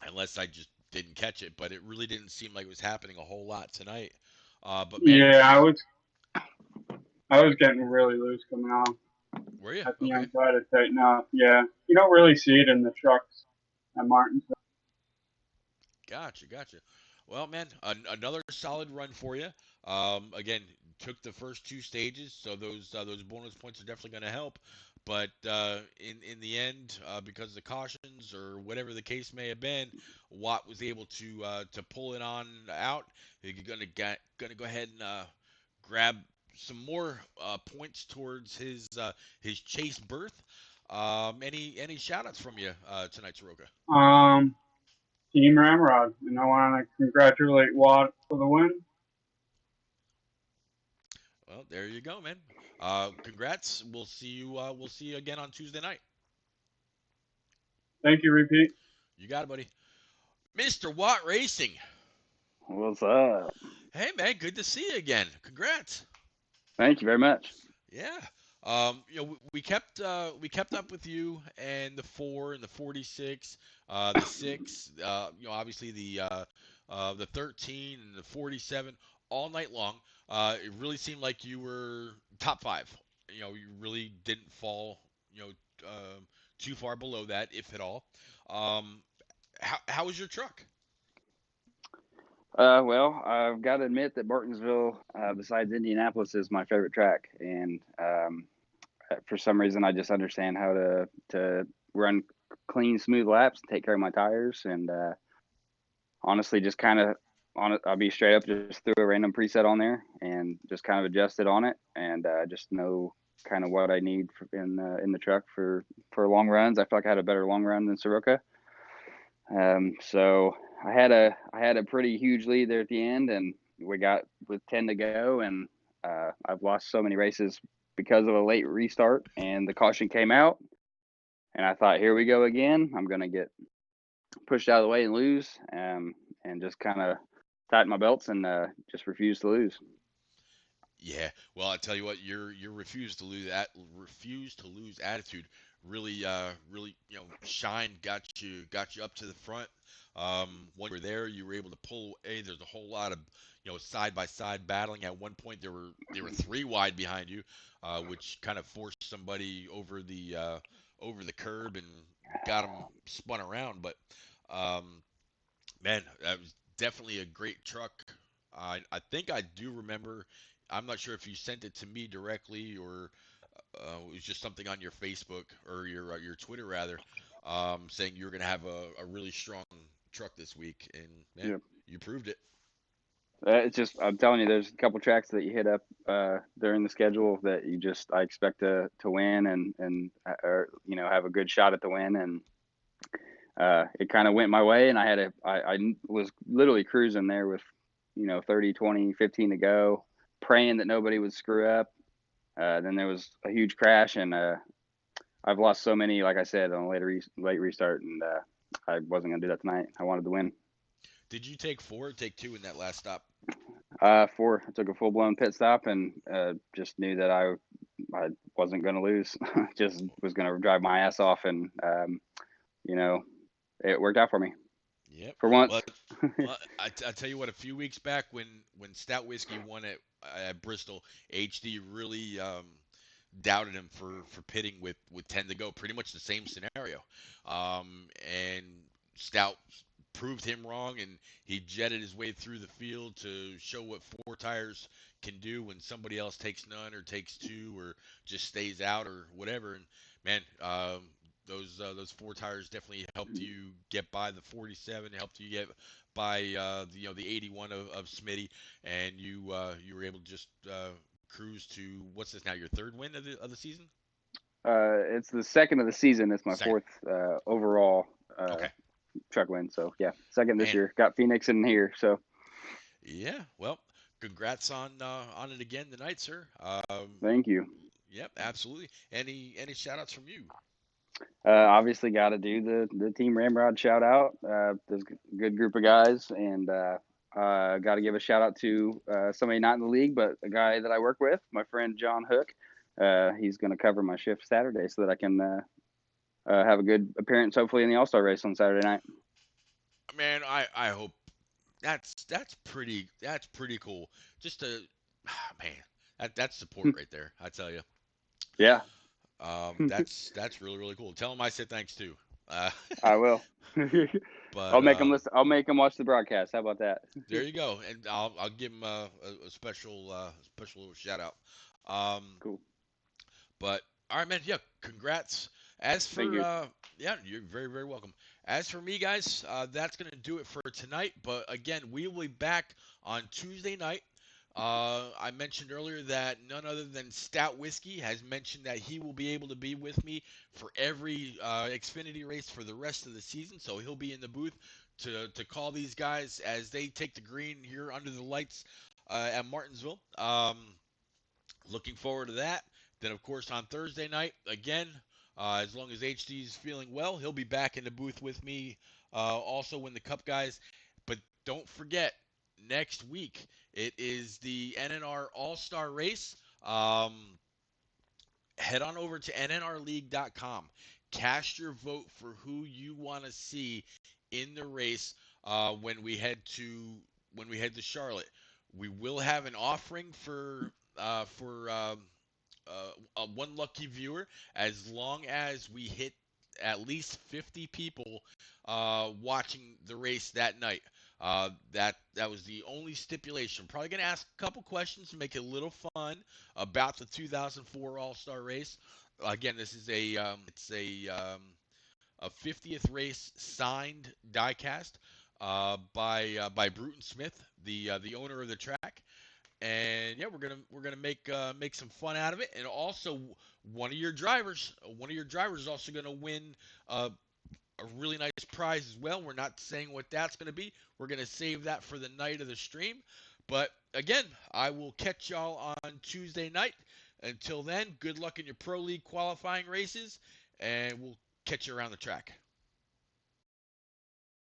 unless I just didn't catch it. But it really didn't seem like it was happening a whole lot tonight. But man, Yeah, I was getting really loose coming off were you at the okay? end, try to tighten up. Yeah, you don't really see it in the trucks at Martinsville. Gotcha. Well, man, another solid run for you. Again, took the first two stages, so those bonus points are definitely going to help. But in the end, because of the cautions or whatever the case may have been, Watt was able to pull it on out. He's gonna go ahead and grab some more points towards his chase berth. Any shout outs from you tonight, Soroka? Um, Team Ramrod, and I want to congratulate Watt for the win. Well, there you go, man. Congrats. We'll see you. We'll see you again on Tuesday night. Thank you, repeat. You got it, buddy. Mr. Watt Racing. What's up? Hey, man. Good to see you again. Congrats. Thank you very much. Yeah. We kept up with you and the 4 and the 46, the 6. Obviously the 13 and the 47 all night long. It really seemed like you were top 5. You really didn't fall. Too far below that, if at all. Um, how was your truck? Well, I've got to admit that Martinsville, besides Indianapolis, is my favorite track, and for some reason, I just understand how to run clean, smooth laps, and take care of my tires, and honestly, just kind of I'll be straight up, just threw a random preset on there and just kind of adjusted on it, and just know kind of what I need in the truck for long runs. I feel like I had a better long run than Soroka. So I had a pretty huge lead there at the end, and we got with 10 to go, and I've lost so many races because of a late restart, and the caution came out, and I thought, here we go again. I'm gonna get pushed out of the way and lose, and just kind of tighten my belts and just refuse to lose. Yeah, well, I tell you what, your refuse to lose attitude really shined, got you up to the front. When you were there, you were able to pull away. There's a whole lot of side by side battling. At one point, they were three wide behind you, which kind of forced somebody over the curb and got them spun around. But man, that was definitely a great truck. I think I do remember. I'm not sure if you sent it to me directly or it was just something on your Facebook or your Twitter rather, saying you were going to have a really strong truck this week, and man, Yeah. you proved it. It's just, I'm telling you, there's a couple tracks that you hit up during the schedule that I expect to win and or have a good shot at the win, and it kind of went my way, and I was literally cruising there with 30, 20, 15 to go, praying that nobody would screw up. Then there was a huge crash, and I've lost so many, like I said, on a late restart, and I wasn't gonna do that tonight. I wanted to win. Did you take four or take two in that last stop? 4. I took a full blown pit stop and just knew that I wasn't gonna lose. Just was gonna drive my ass off, and it worked out for me. Yep. For once. Well, I tell you what, a few weeks back when Stout Whiskey won at Bristol, HD really doubted him for pitting with 10 to go. Pretty much the same scenario. And Stout proved him wrong, and he jetted his way through the field to show what four tires can do when somebody else takes none or takes two or just stays out or whatever. And man, those four tires definitely helped you get by the 47, helped you get by the 81 of Smitty, and you were able to just cruise to, what's this now, your third win of the season? It's the second of the season. It's my Second. fourth overall Okay. truck win. So yeah, second this Man. year. Got Phoenix in here. So Yeah, well, congrats on it again tonight, sir. thank you. Yep, absolutely. Any shout outs from you? Obviously, got to do the Team Ramrod shout out. There's a good group of guys, and got to give a shout out to somebody not in the league, but a guy that I work with, my friend John Hook. He's going to cover my shift Saturday so that I can have a good appearance, hopefully, in the All-Star race on Saturday night. Man, I hope that's pretty cool. Just to man, that's support right there. I tell you. Yeah. That's really cool. Tell him I said thanks too. I will. But I'll make him listen. I'll make him watch the broadcast. How about that? There you go, and I'll give him a special little shout out. Cool. But all right, man. Yeah, congrats. As for Thank you. yeah, you're very welcome. As for me, guys, that's gonna do it for tonight. But again, we will be back on Tuesday night. I mentioned earlier that none other than Stout Whiskey has mentioned that he will be able to be with me for every Xfinity race for the rest of the season. So he'll be in the booth to call these guys as they take the green here under the lights at Martinsville. Looking forward to that. Then, of course, on Thursday night, again, as long as HD's feeling well, he'll be back in the booth with me also when the Cup guys. But don't forget, next week, it is the NNR All-Star Race. Head on over to nnrleague.com. Cast your vote for who you want to see in the race when we head to Charlotte. We will have an offering for one lucky viewer as long as we hit at least 50 people watching the race that night. That was the only stipulation. Probably going to ask a couple questions to make it a little fun about the 2004 All-Star Race. Again, this is a 50th race signed diecast. by Bruton Smith, the owner of the track. And yeah, we're gonna make some fun out of it. And also, one of your drivers is also gonna win a really nice prize as well. We're not saying what that's gonna be. We're gonna save that for the night of the stream. But again, I will catch y'all on Tuesday night. Until then, good luck in your Pro League qualifying races, and we'll catch you around the track.